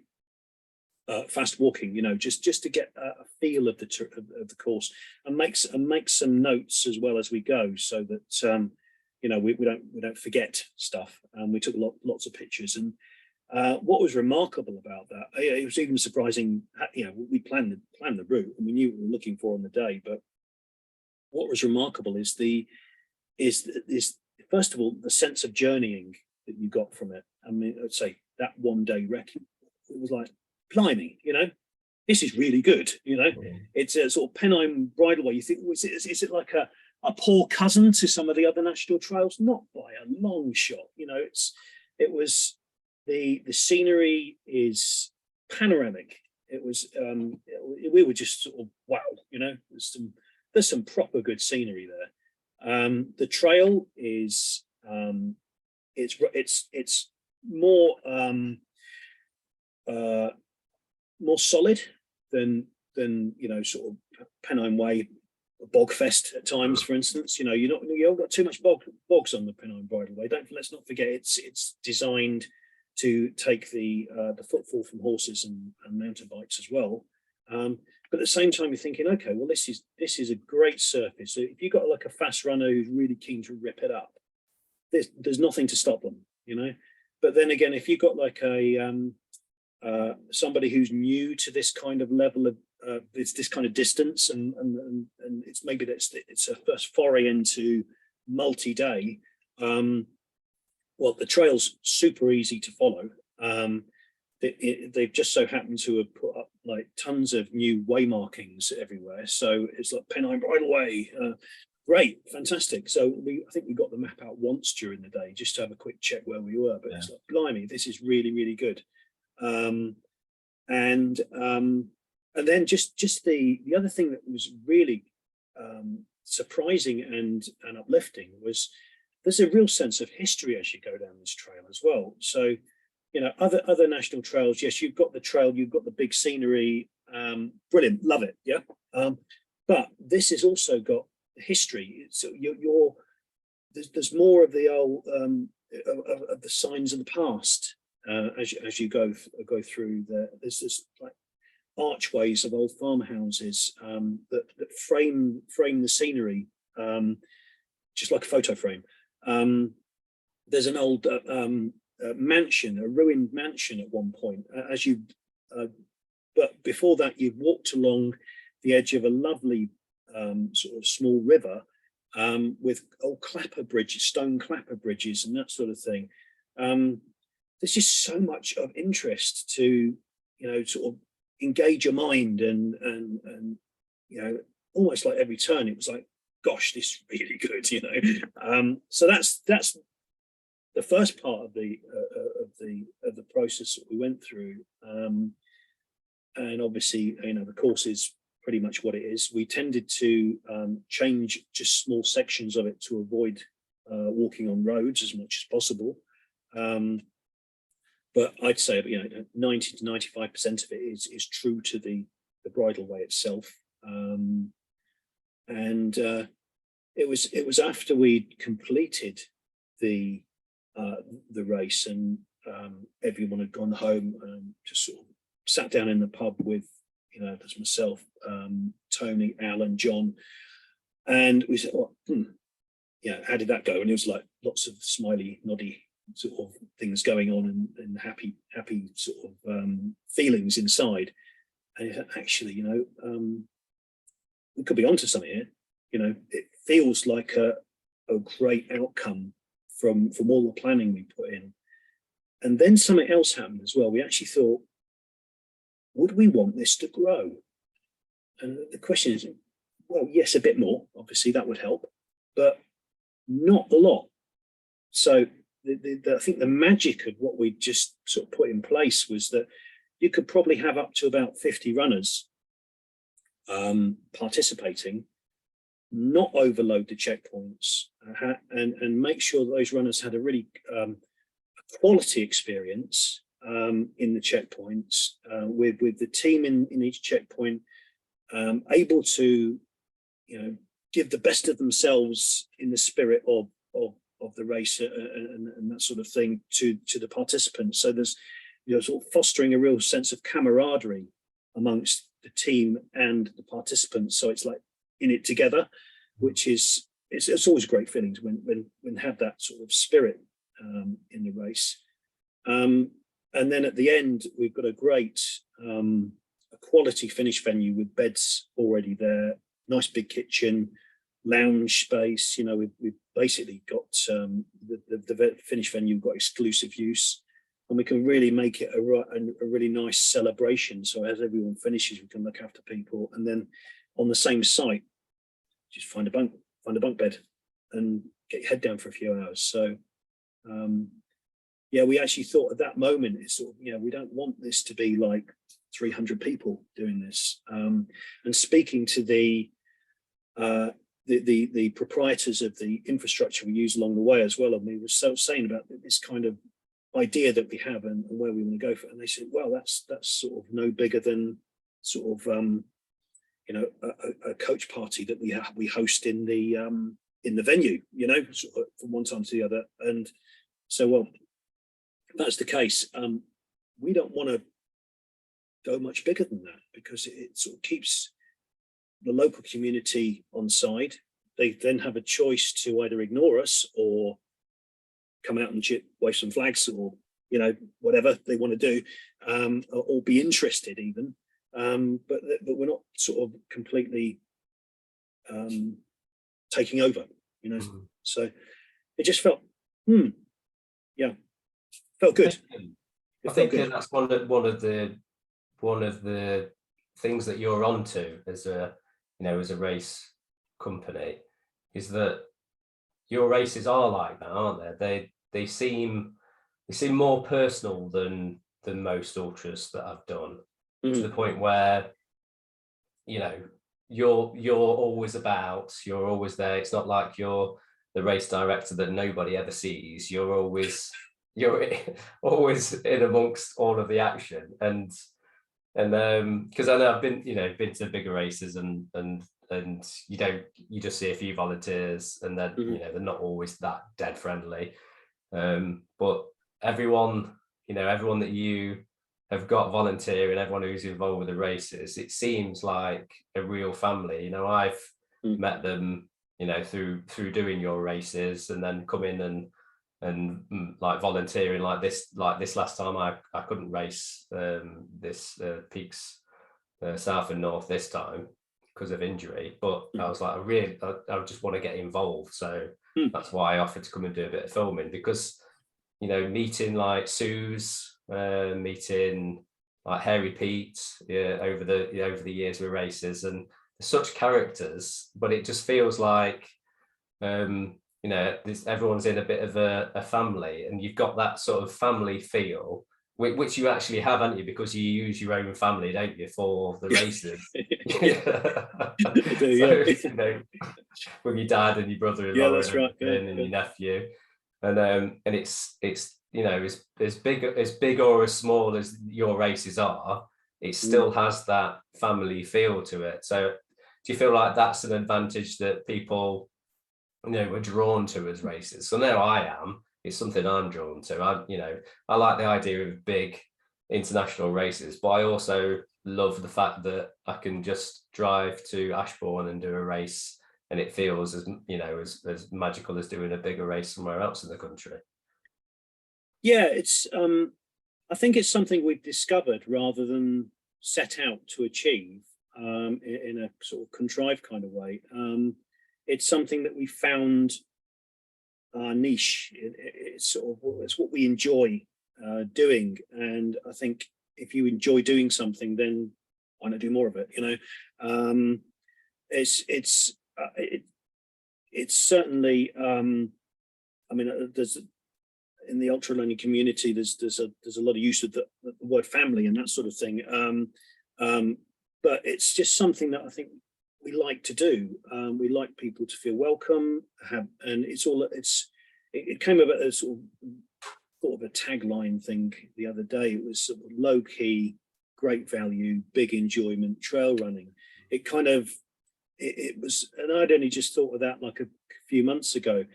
S1: fast walking, just to get a feel of the course, and make some notes as well as we go, so that we don't forget stuff. And we took lots of pictures. And what was remarkable about that, it was even surprising. We planned the route and we knew what we were looking for on the day, but what was remarkable is first of all the sense of journeying that you got from it. I mean, I'd say that one day wreck, it was like, blimey, this is really good. It's a sort of Pennine Bridleway. You think, is it like a poor cousin to some of the other national trails? Not by a long shot. The scenery is panoramic. It was we were just sort of wow. There's some proper good scenery there. The trail is it's more solid than sort of Pennine Way, Bogfest at times, for instance. You haven't got too much bogs on the Pennine Bridleway. Let's not forget it's designed to take the footfall from horses and mountain bikes as well. But at the same time, you're thinking, okay, well, this is a great surface. So if you've got like a fast runner who's really keen to rip it up, there's nothing to stop them, you know. But then again, if you've got like a somebody who's new to this kind of level of this kind of distance, and it's maybe it's a first foray into multi-day. Well, the trail's super easy to follow. They've just so happened to have put up like tons of new way markings everywhere. So it's like Pennine Bridleway. Great, fantastic. So I think we got the map out once during the day just to have a quick check where we were. But it's like, blimey, this is really, really good. And then just the other thing that was really surprising and uplifting was there's a real sense of history as you go down this trail as well. So, you know, other national trails, yes, you've got the trail, you've got the big scenery, brilliant, love it, yeah. But this has also got history. So there's more of the old of the signs of the past as you go through. There's this like archways of old farmhouses that frame the scenery, just like a photo frame. There's an old mansion, a ruined mansion at one point. But before that, you've walked along the edge of a lovely sort of small river with old clapper bridges, stone clapper bridges, and that sort of thing. There's just so much of interest to, you know, sort of engage your mind, and you know, almost like every turn it was like, gosh, this is really good, you know. So that's the first part of the process that we went through, and obviously, you know, the course is pretty much what it is. We tended to change just small sections of it to avoid walking on roads as much as possible. But I'd say, you know, 90 to 95% of it is true to the bridleway itself. And it was after we'd completed the race, and everyone had gone home, and just sort of sat down in the pub with, you know, there's myself, Tony, Alan, John, and we said, "Oh, yeah, how did that go?" And it was like lots of smiley, noddy sort of things going on, and happy sort of feelings inside. And actually, you know, we could be onto something here. You know, it feels like a great outcome from all the planning we put in. And then something else happened as well. We actually thought, would we want this to grow? And the question is, well, yes, a bit more, obviously that would help, but not a lot. So I think the magic of what we just sort of put in place was that you could probably have up to about 50 runners participating, not overload the checkpoints, and make sure that those runners had a really quality experience in the checkpoints, with the team in each checkpoint able to, you know, give the best of themselves in the spirit of the race, and that sort of thing to the participants. So there's, you know, sort of fostering a real sense of camaraderie amongst the team and the participants. So it's like in it together, which is it's always a great feeling when have that sort of spirit in the race. And then at the end, we've got a great a quality finish venue with beds already there, nice big kitchen, lounge space. You know, we've basically got the finish venue, we've got exclusive use, and we can really make it a really nice celebration. So as everyone finishes, we can look after people, and then on the same site, just find a bunk bed and get your head down for a few hours. So yeah, we actually thought at that moment, it's sort of, you know, we don't want this to be like 300 people doing this. And speaking to the proprietors of the infrastructure we use along the way as well, and we were saying about this kind of idea that we have and where we want to go for it. And they said, well, that's sort of no bigger than sort of you know, a coach party that we host in the venue, you know, sort of from one time to the other. And so, well, if that's the case, we don't want to go much bigger than that, because it sort of keeps the local community on side. They then have a choice to either ignore us or come out and wave some flags, or whatever they want to do, or be interested even. But we're not sort of completely taking over, So it just felt, felt good.
S2: I think that's one of the things that you're onto as a race company, is that your races are like that, aren't they? They seem more personal than most ultras that I've done, to the point where you're always there. It's not like you're the race director that nobody ever sees. You're always in amongst all of the action, and because I know I've been to bigger races, and you just see a few volunteers, and then they're not always that dead friendly, but everyone that you have got volunteering, everyone who's involved with the races, it seems like a real family. I've met them through doing your races, and then come in and like volunteering like this last time. I couldn't race this peaks south and north this time because of injury, but I was like, I just want to get involved, so that's why I offered to come and do a bit of filming, because meeting like Sue's, meeting like Hairy Pete, over the years with races, and such characters, but it just feels like everyone's in a bit of a family, and you've got that sort of family feel, which you actually have, haven't you? Because you use your own family, don't you, for the races? With your dad and your brother-in-law,
S1: that's right,
S2: and your nephew, and it's as big or as small as your races are, it still has that family feel to it. So do you feel like that's an advantage that people were drawn to as races? So now I am. It's something I'm drawn to. I like the idea of big international races, but I also love the fact that I can just drive to Ashbourne and do a race, and it feels as magical as doing a bigger race somewhere else in the country.
S1: Yeah, it's I think it's something we've discovered rather than set out to achieve in a sort of contrived kind of way. It's something that we found our niche. It's what we enjoy doing, and I think if you enjoy doing something, then why not do more of it? It's certainly. There's in the ultra running community, there's a lot of use of the word family and that sort of thing. But it's just something that I think we like to do. We like people to feel welcome, and it came about as sort of a tagline thing the other day. It was sort of low key, great value, big enjoyment, trail running. It was, and I'd only just thought of that like a few months ago.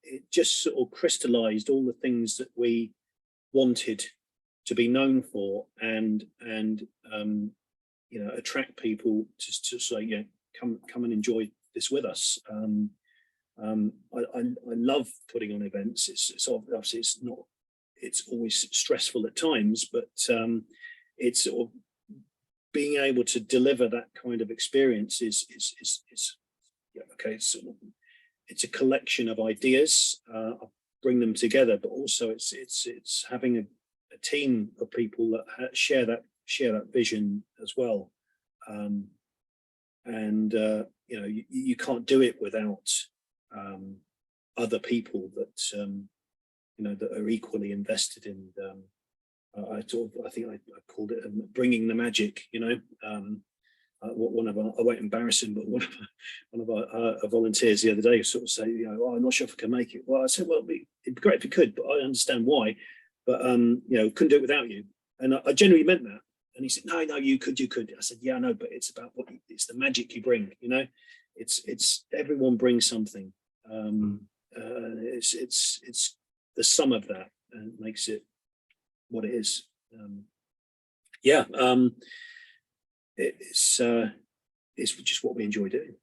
S1: It just sort of crystallized all the things that we wanted to be known for, and attract people to say, come and enjoy this with us. I love putting on events. It's obviously it's always stressful at times, but it's sort of being able to deliver that kind of experience is okay. It's a collection of ideas. Bring them together, but also it's having a team of people that share that vision as well. You can't do it without other people that that are equally invested in. I think I called it bringing the magic. One of our, I won't embarrass him, but one of our volunteers the other day sort of say, I'm not sure if I can make it. Well, I said, well, it'd be great if you could, but I understand why. But couldn't do it without you. And I genuinely meant that. And he said, no, you could. I said, yeah, I know, but it's about it's the magic you bring. It's everyone brings something. It's the sum of that and makes it what it is. yeah, it's just what we enjoy doing.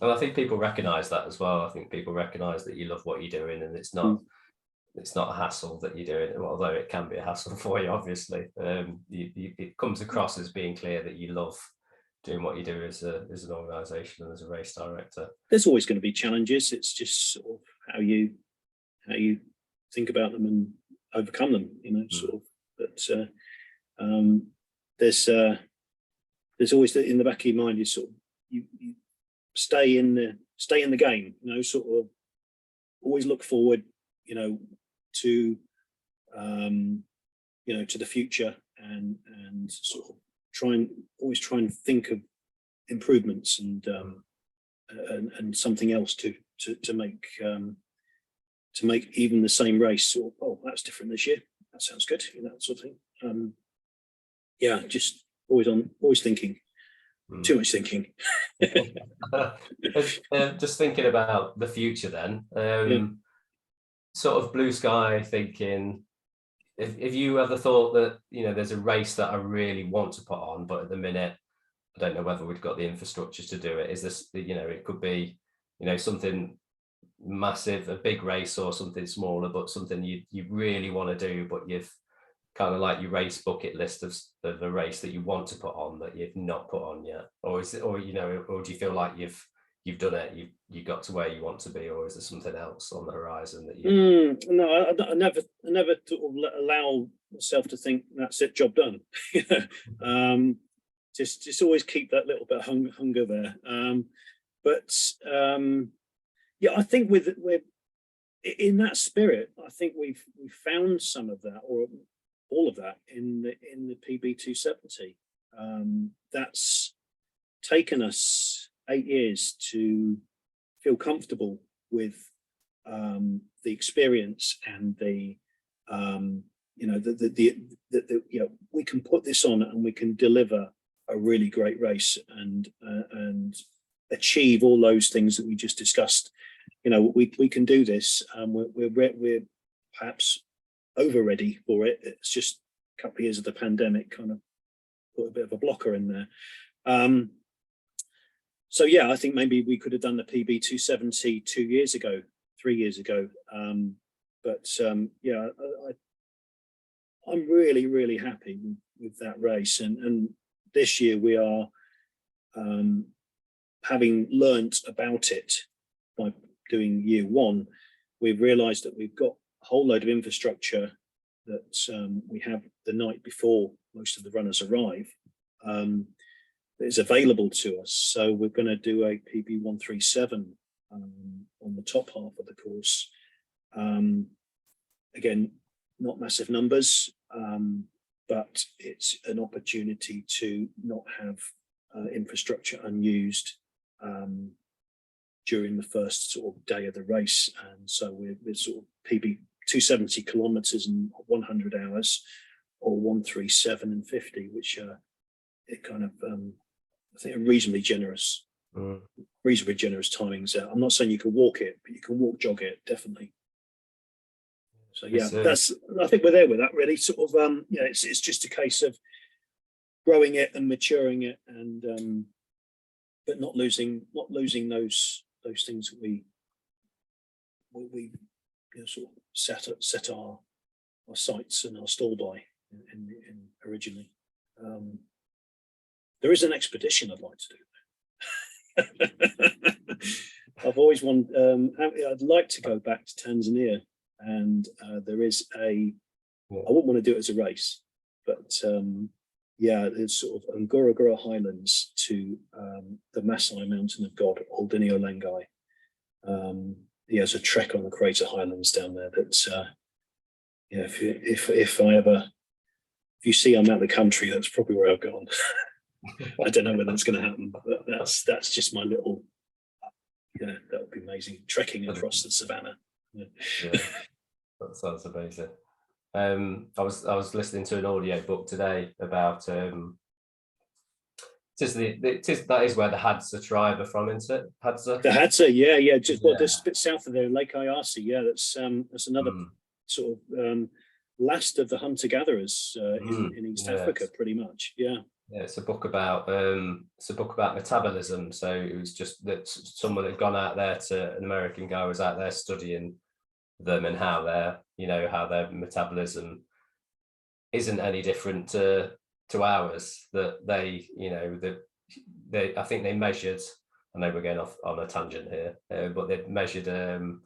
S2: And I think people recognise that as well. I think people recognise that you love what you're doing, and it's not a hassle that you're doing, although it can be a hassle for you, obviously. It comes across as being clear that you love doing what you do as an organisation and as a race director. There's always going to be challenges. It's just sort of how you think about them and overcome them, sort of. But there's always in the back of your mind, you sort of you stay in the game, sort of always look forward, to to the future, and sort of always try and think of improvements and something else to make even the same race, or that's different this year, that sounds good, that sort of thing. Just always thinking. Too much thinking. Just thinking about the future then, sort of blue sky thinking, if you ever thought that there's a race that I really want to put on, but at the minute I don't know whether we've got the infrastructure to do it, is this, it could be something massive, a big race, or something smaller, but something you really want to do, but you've kind of like your race bucket list of a race that you want to put on that you've not put on yet, or is it, or do you feel like you've done it, you got to where you want to be, or is there something else on the horizon that you?
S1: No, I never sort of allow myself to think that's it, job done. Just always keep that little bit of hunger there. I think we're in that spirit. I think we've found some of that, or all of that, in the PB 270. That's taken us 8 years to feel comfortable with the experience and the we can put this on and we can deliver a really great race and achieve all those things that we just discussed. We can do this. We're perhaps over ready for it. It's just a couple of years of the pandemic kind of put a bit of a blocker in there. I think maybe we could have done the PB 270 3 years ago. I'm really, really happy with that race. And this year we are, having learnt about it by doing year one, we've realised that we've got a whole load of infrastructure that we have the night before most of the runners arrive, that is available to us. So we're going to do a PB 137 on the top half of the course. Again, not massive numbers, but it's an opportunity to not have infrastructure unused during the first sort of day of the race. And so we're sort of PB 270 kilometers in 100 hours, or 137 and 50, which are it kind of I think are reasonably generous timings. I'm not saying you can walk it, but you can jog it, definitely. So I think we're there with that, really. Sort of it's just a case of growing it and maturing it, and but not losing those things that we sort of set our sights and our stall by in originally. There is an expedition I'd like to do. I've always wanted. I'd like to go back to Tanzania, and there is I wouldn't want to do it as a race, but it's sort of Ngorongoro Highlands to the Masai Mountain of God, Aldinio Langai. There's a trek on the Crater Highlands down there. That's if you see I'm out of the country, that's probably where I've gone. I don't know when that's going to happen, but that's just my little. That would be amazing, trekking across the savannah.
S2: Yeah, that sounds amazing. I was listening to an audio book today about that is where the Hadza tribe are from, isn't it? Hadza. The
S1: Hadza, just a bit south of there, Lake Ayasi. Yeah, that's another sort of last of the hunter-gatherers in East Africa, pretty much. Yeah.
S2: Yeah, it's a book about metabolism. So it was just that someone had gone out there an American guy was out there studying them and how their metabolism isn't any different to ours. That I think they measured. I know we're going off on a tangent here, but they measured the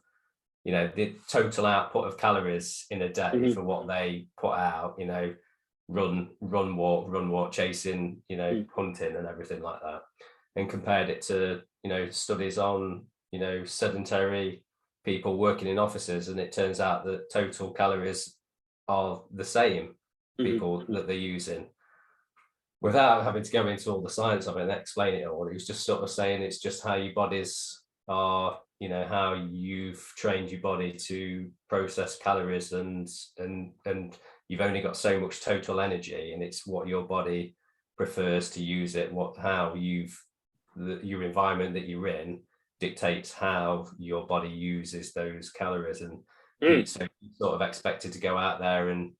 S2: total output of calories in a day for what they put out. Run, walk, chasing, hunting and everything like that, and compared it to, studies on, sedentary people working in offices, and it turns out that total calories are the same people that they're using. Without having to go into all the science of it and explain it all, he was just sort of saying it's just how your bodies are, how you've trained your body to process calories, and you've only got so much total energy, and it's what your body prefers to use it, your environment that you're in dictates how your body uses those calories. And so you're sort of expected to go out there and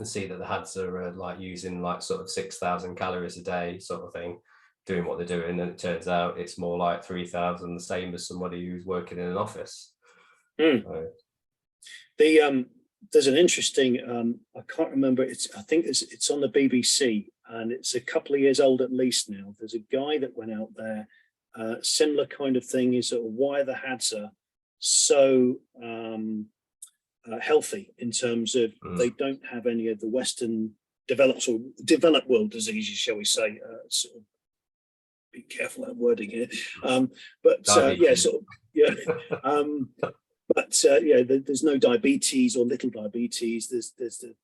S2: see that the Hadza are like using like sort of 6,000 calories a day sort of thing, doing what they're doing, and it turns out it's more like 3,000, the same as somebody who's working in an office. So.
S1: There's an interesting, I can't remember, I think it's on the BBC, and it's a couple of years old at least now. There's a guy that went out there, similar kind of thing, is sort of why the Hadza so healthy in terms of they don't have any of the Western developed world diseases, shall we say. Sort of, be careful that wording here, but there's no diabetes or little diabetes. There's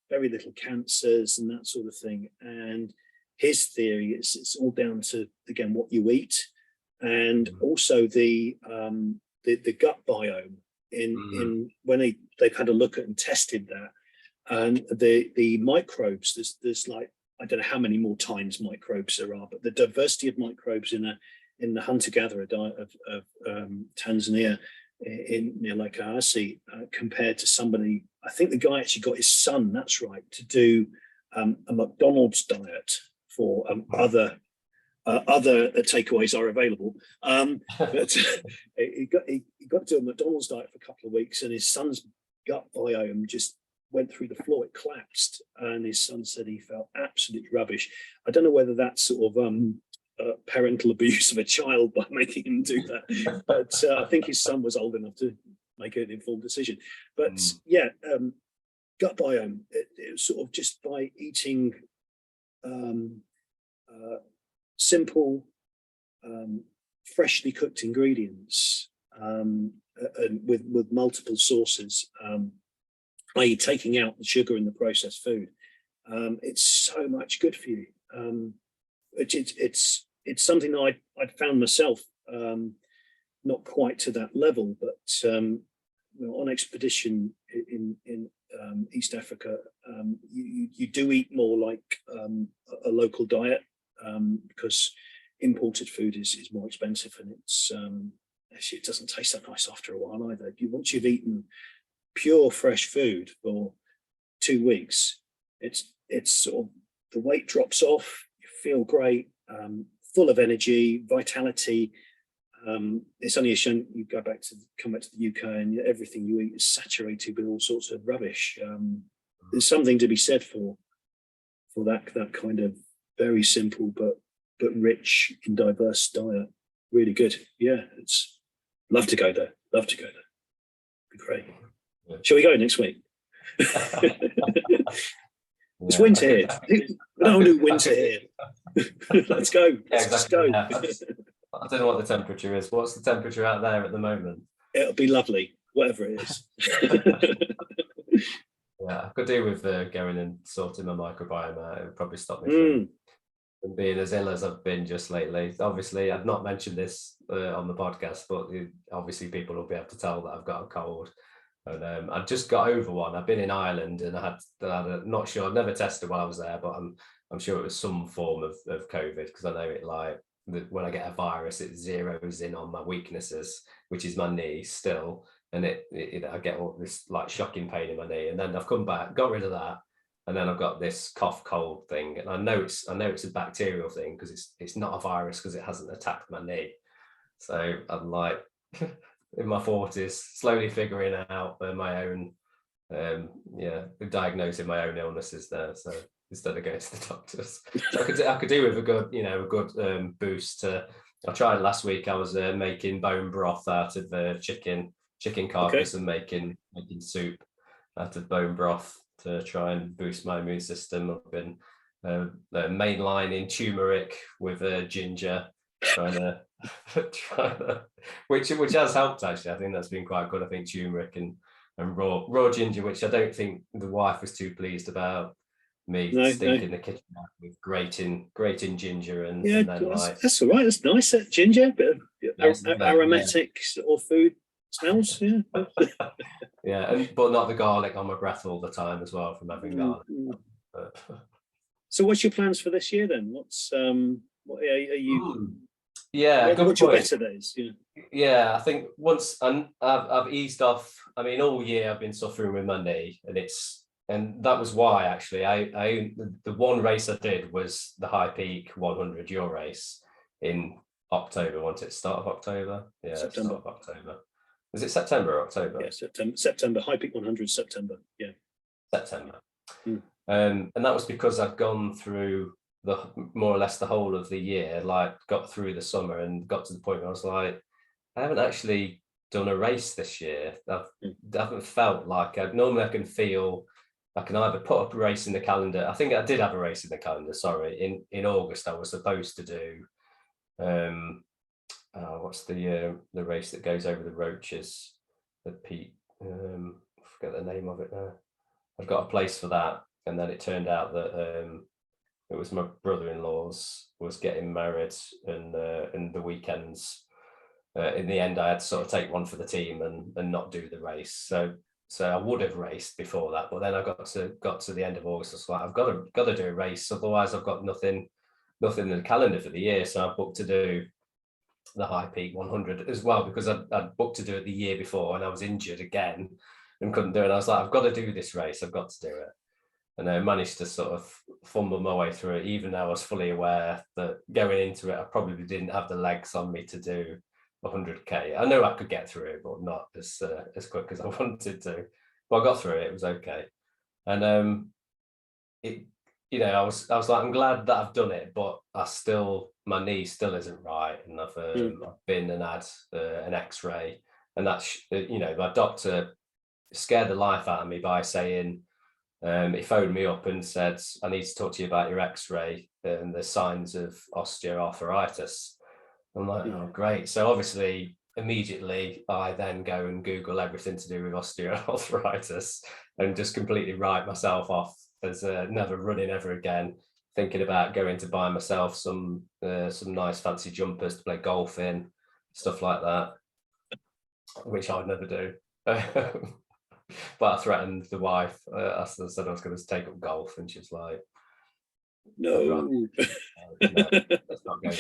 S1: very little cancers and that sort of thing. And his theory is it's all down to, again, what you eat, and also the gut biome. In when they've had a look at and tested that, and the microbes, there's like, I don't know how many more times microbes there are, but the diversity of microbes in the hunter-gatherer diet of Tanzania, near Lake Ahasi, compared to somebody, I think the guy actually got his son, that's right, to do a McDonald's diet for other takeaways are available, but he got to do a McDonald's diet for a couple of weeks, and his son's gut biome just went through the floor. It collapsed, and his son said he felt absolutely rubbish. I don't know whether that's sort of parental abuse of a child by making him do that, but I think his son was old enough to make an informed decision. But gut biome, it was sort of just by eating simple, freshly cooked ingredients, and with multiple sources, i.e. taking out the sugar in the processed food. It's so much good for you. It's something that I'd found myself, not quite to that level, but on expedition in East Africa, you do eat more like a local diet, because imported food is more expensive, and actually it doesn't taste that nice after a while either. Once you've eaten pure fresh food for 2 weeks, it's sort of, the weight drops off, you feel great, full of energy, vitality. It's only a shame you come back to the UK and everything you eat is saturated with all sorts of rubbish. There's something to be said for that kind of very simple but rich and diverse diet. Really good. Yeah, it's love to go there. Be great. Yeah. Shall we go next week? It's winter here. We don't do winter here. Let's go. Let's go.
S2: Yeah. I don't know what the temperature is. What's the temperature out there at the moment?
S1: It'll be lovely, whatever it is.
S2: Yeah, I could do with going and sorting my microbiome out. It would probably stop me from being as ill as I've been just lately. Obviously, I've not mentioned this on the podcast, but obviously people will be able to tell that I've got a cold. And I just got over one. I've been in Ireland, and I had not sure. I've never tested while I was there, but I'm sure it was some form of COVID, because I know it, like, when I get a virus, it zeroes in on my weaknesses, which is my knee still. and I get all this like shocking pain in my knee, and then I've come back, got rid of that, and then I've got this cough cold thing, and I know it's a bacterial thing because it's not a virus because it hasn't attacked my knee. So I'm like in my 40s, slowly figuring out my own diagnosing my own illnesses there. So instead of going to the doctors, so I could do with a good boost. I tried last week. I was making bone broth out of chicken carcass, and making soup out of bone broth to try and boost my immune system. I've been mainlining turmeric with ginger, trying to which has helped actually. I think that's been quite good. I think turmeric and raw ginger, which I don't think the wife was too pleased about me stinking the kitchen out with grating ginger and then
S1: that's all right. That's nice. Ginger, bit of aromatic sort of food smells.
S2: Yeah, but not the garlic on my breath all the time as well from having garlic.
S1: So what's your plans for this year then? What are you?
S2: Yeah,
S1: what's your better days?
S2: Yeah, I think once I've eased off. I mean, all year I've been suffering with my knee, and that was why actually the one race I did was the High Peak 100 Euro race in October. Wasn't it? Start of October? Yeah,
S1: September.
S2: Start of October. Was it September or October?
S1: Yeah, September. High Peak 100 September. Yeah,
S2: September. And that was because I'd gone through more or less the whole of the year, like got through the summer and got to the point where I was like, I haven't actually done a race this year. I haven't felt like normally I can feel I can either put up a race in the calendar. I think I did have a race in the calendar. Sorry, in August I was supposed to do what's the race that goes over the Roaches, the Pete, I forget the name of it now. I've got a place for that, and then it turned out that it was my brother-in-law's was getting married, and the weekends. In the end, I had to sort of take one for the team and not do the race. So I would have raced before that, but then I got to the end of August. I was like, I've got to do a race, otherwise I've got nothing in the calendar for the year. So I booked to do the High Peak 100 as well, because I'd booked to do it the year before, and I was injured again and couldn't do it. I was like, I've got to do this race. I've got to do it. And I managed to sort of fumble my way through it, even though I was fully aware that going into it, I probably didn't have the legs on me to do 100k. I know I could get through it, but not as quick as I wanted to. But I got through it. It was okay. And I was like, I'm glad that I've done it, but my knee still isn't right, and I've been and had an X-ray, and that's my doctor scared the life out of me by saying. He phoned me up and said, I need to talk to you about your X-ray and the signs of osteoarthritis. I'm like, oh, great. So obviously, immediately, I then go and Google everything to do with osteoarthritis and just completely write myself off as never running ever again, thinking about going to buy myself some nice fancy jumpers to play golf in, stuff like that, which I'd never do. But I threatened the wife. I said I was going to take up golf, and she's like,
S1: "No,
S2: let's not go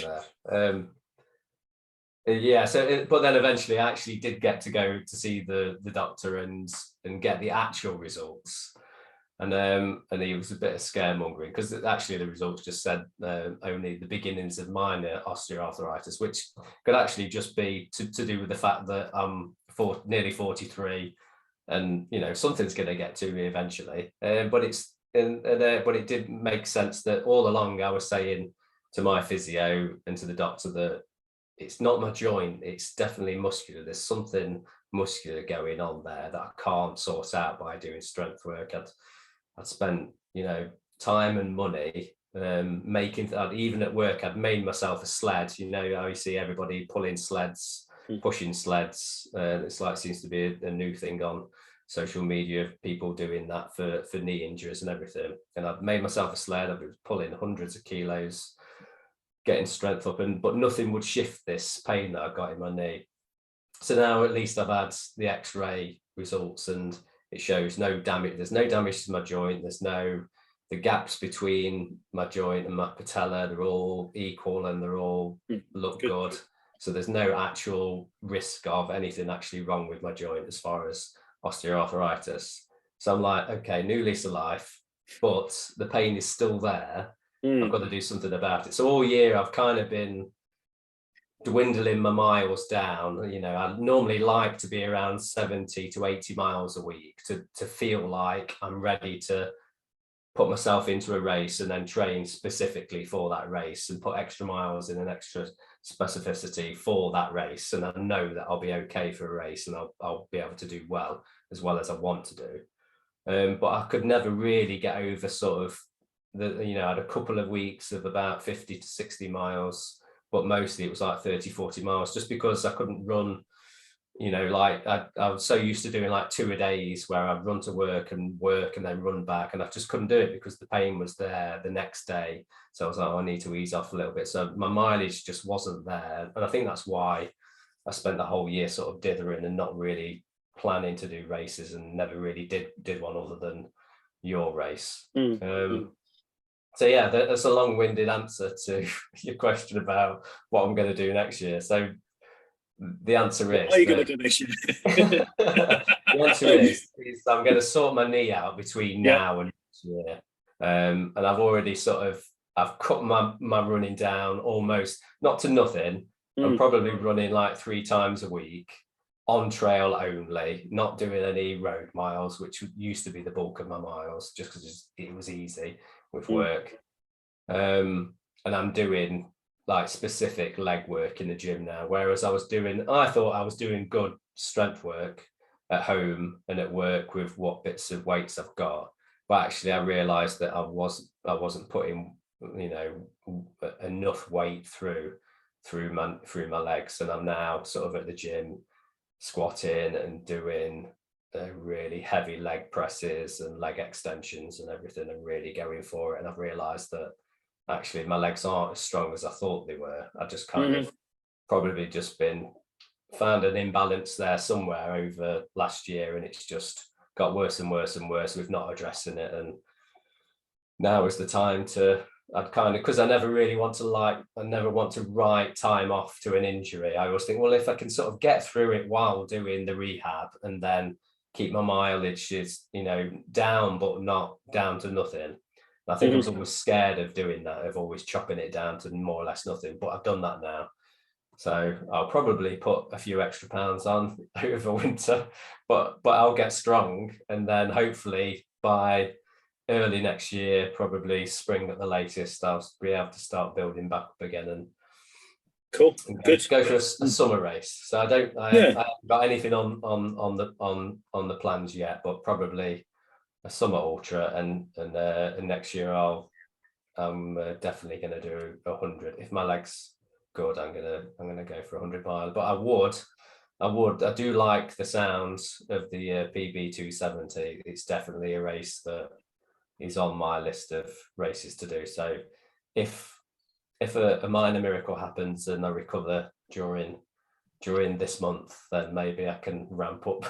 S2: there." But then eventually, I actually did get to go to see the doctor and get the actual results, and he was a bit of scaremongering, because actually the results just said only the beginnings of minor osteoarthritis, which could actually just be to do with the fact that I'm nearly 43. And something's going to get to me eventually, but it did make sense that all along I was saying to my physio and to the doctor that it's not my joint, it's definitely muscular. There's something muscular going on there that I can't sort out by doing strength work. I'd spent time and money making, even at work, I'd made myself a sled. How you see everybody pulling sleds, pushing sleds. It's like seems to be a new thing on social media of people doing that for knee injuries and everything. And I've made myself a sled. I was pulling hundreds of kilos, getting strength up, but nothing would shift this pain that I got in my knee. So now at least I've had the X-ray results, and it shows no damage. There's no damage to my joint. The gaps between my joint and my patella, they're all equal, and they're all look good. So there's no actual risk of anything actually wrong with my joint as far as osteoarthritis. So I'm like, okay, new lease of life, but the pain is still there. I've got to do something about it. So all year I've kind of been dwindling my miles down. You know, I normally like to be around 70 to 80 miles a week to feel like I'm ready to put myself into a race and then train specifically for that race and put extra miles in an extra specificity for that race. And I know that I'll be okay for a race and I'll be able to do well as I want to do. But I could never really get over sort of I had a couple of weeks of about 50 to 60 miles, but mostly it was like 30, 40 miles, just because I couldn't run, like I was so used to doing like 2 a days where I'd run to work and then run back. And I just couldn't do it because the pain was there the next day. So I was like, I need to ease off a little bit. So my mileage just wasn't there. And I think that's why I spent the whole year sort of dithering and not really planning to do races, and never really did one other than your race. So yeah, that's a long-winded answer to your question about what I'm going to do next year. So the answer is,
S1: what are you going to do next year?
S2: The answer is I'm going to sort my knee out between now and next year. And I've already I've cut my running down almost, not to nothing. I'm probably running like 3 times a week on trail only, not doing any road miles, which used to be the bulk of my miles, just because it was easy with work. And I'm doing like specific leg work in the gym now, whereas I thought I was doing good strength work at home and at work with what bits of weights I've got, but actually I realized that I wasn't putting enough weight through my legs. And I'm now sort of at the gym squatting and doing really heavy leg presses and leg extensions and everything, and really going for it. And I've realized that actually my legs aren't as strong as I thought they were. I just kind of probably just found an imbalance there somewhere over last year, and it's just got worse and worse and worse with not addressing it. And now is the time because I never want to write time off to an injury. I always think, well, if I can sort of get through it while doing the rehab and then keep my mileage down, but not down to nothing. I think I was always scared of doing that, of always chopping it down to more or less nothing, but I've done that now. So I'll probably put a few extra pounds on over winter, but I'll get strong. And then hopefully by early next year, probably spring at the latest, I'll be able to start building back up again and go for a summer race. So I haven't got anything on the plans yet, but probably a summer ultra, and next year I'm definitely going to do 100. If my leg's good, I'm gonna go for 100 miles. But I do like the sounds of the PB 270. It's definitely a race that is on my list of races to do. So if a minor miracle happens and I recover during this month, then maybe I can ramp up.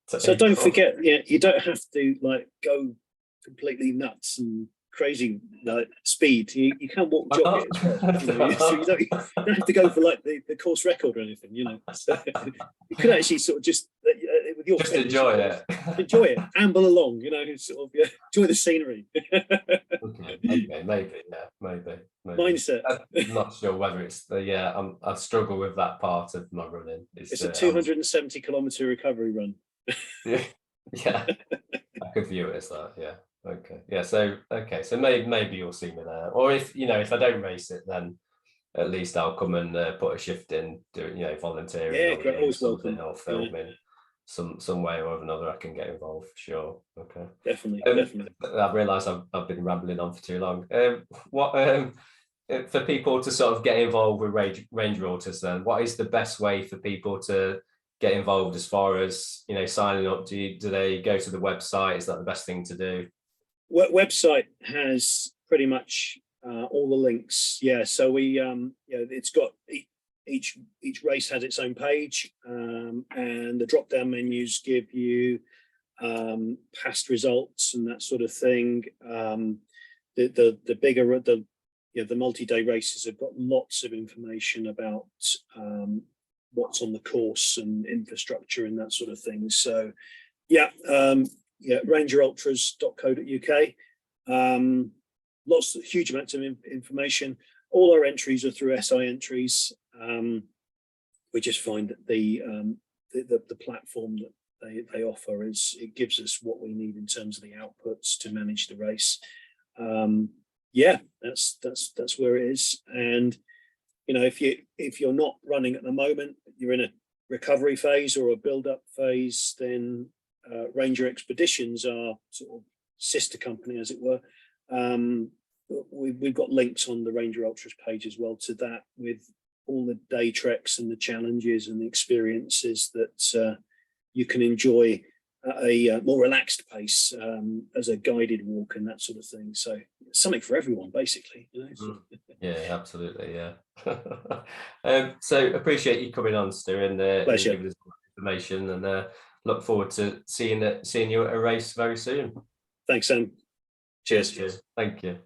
S2: So
S1: don't forget, you don't have to like go completely nuts and crazy speed. You can walk jog it as well. So you don't have to go for like the course record or anything. So you could actually sort of just with your
S2: just enjoy it,
S1: amble along. Sort of enjoy the scenery.
S2: Okay, maybe.
S1: Mindset.
S2: I'm not sure whether it's I struggle with that part of my running.
S1: It's a 270 kilometer recovery run.
S2: Yeah, I could view it as that. Yeah. Okay. So maybe you'll see me there, or if I don't race it, then at least I'll come and put a shift in, doing volunteering.
S1: Yeah, great. Always welcome.
S2: Or filming some way or another. I can get involved for sure. Okay.
S1: Definitely.
S2: I've realised I've been rambling on for too long. What for people to sort of get involved with Range Routers, then what is the best way for people to get involved as far as signing up? Do they go to the website? Is that the best thing to do?
S1: Website has pretty much all the links. So we it's got each race has its own page, and the drop down menus give you past results and that sort of thing. The bigger the multi-day races have got lots of information about what's on the course and infrastructure and that sort of thing. So rangerultras.co.uk. Huge amounts of information. All our entries are through SI entries. We just find that the platform that they offer it gives us what we need in terms of the outputs to manage the race. That's where it is. And if you're not running at the moment, you're in a recovery phase or a build-up phase, then Ranger Expeditions are sort of sister company, as it were. We've got links on the Ranger Ultras page as well to that, with all the day treks and the challenges and the experiences that you can enjoy at a more relaxed pace as a guided walk and that sort of thing. So something for everyone, basically.
S2: Yeah, absolutely. Yeah. So appreciate you coming on, Stu, and giving us information, and look forward to seeing you at a race very soon.
S1: Thanks, Sam. Cheers.
S2: Thank you.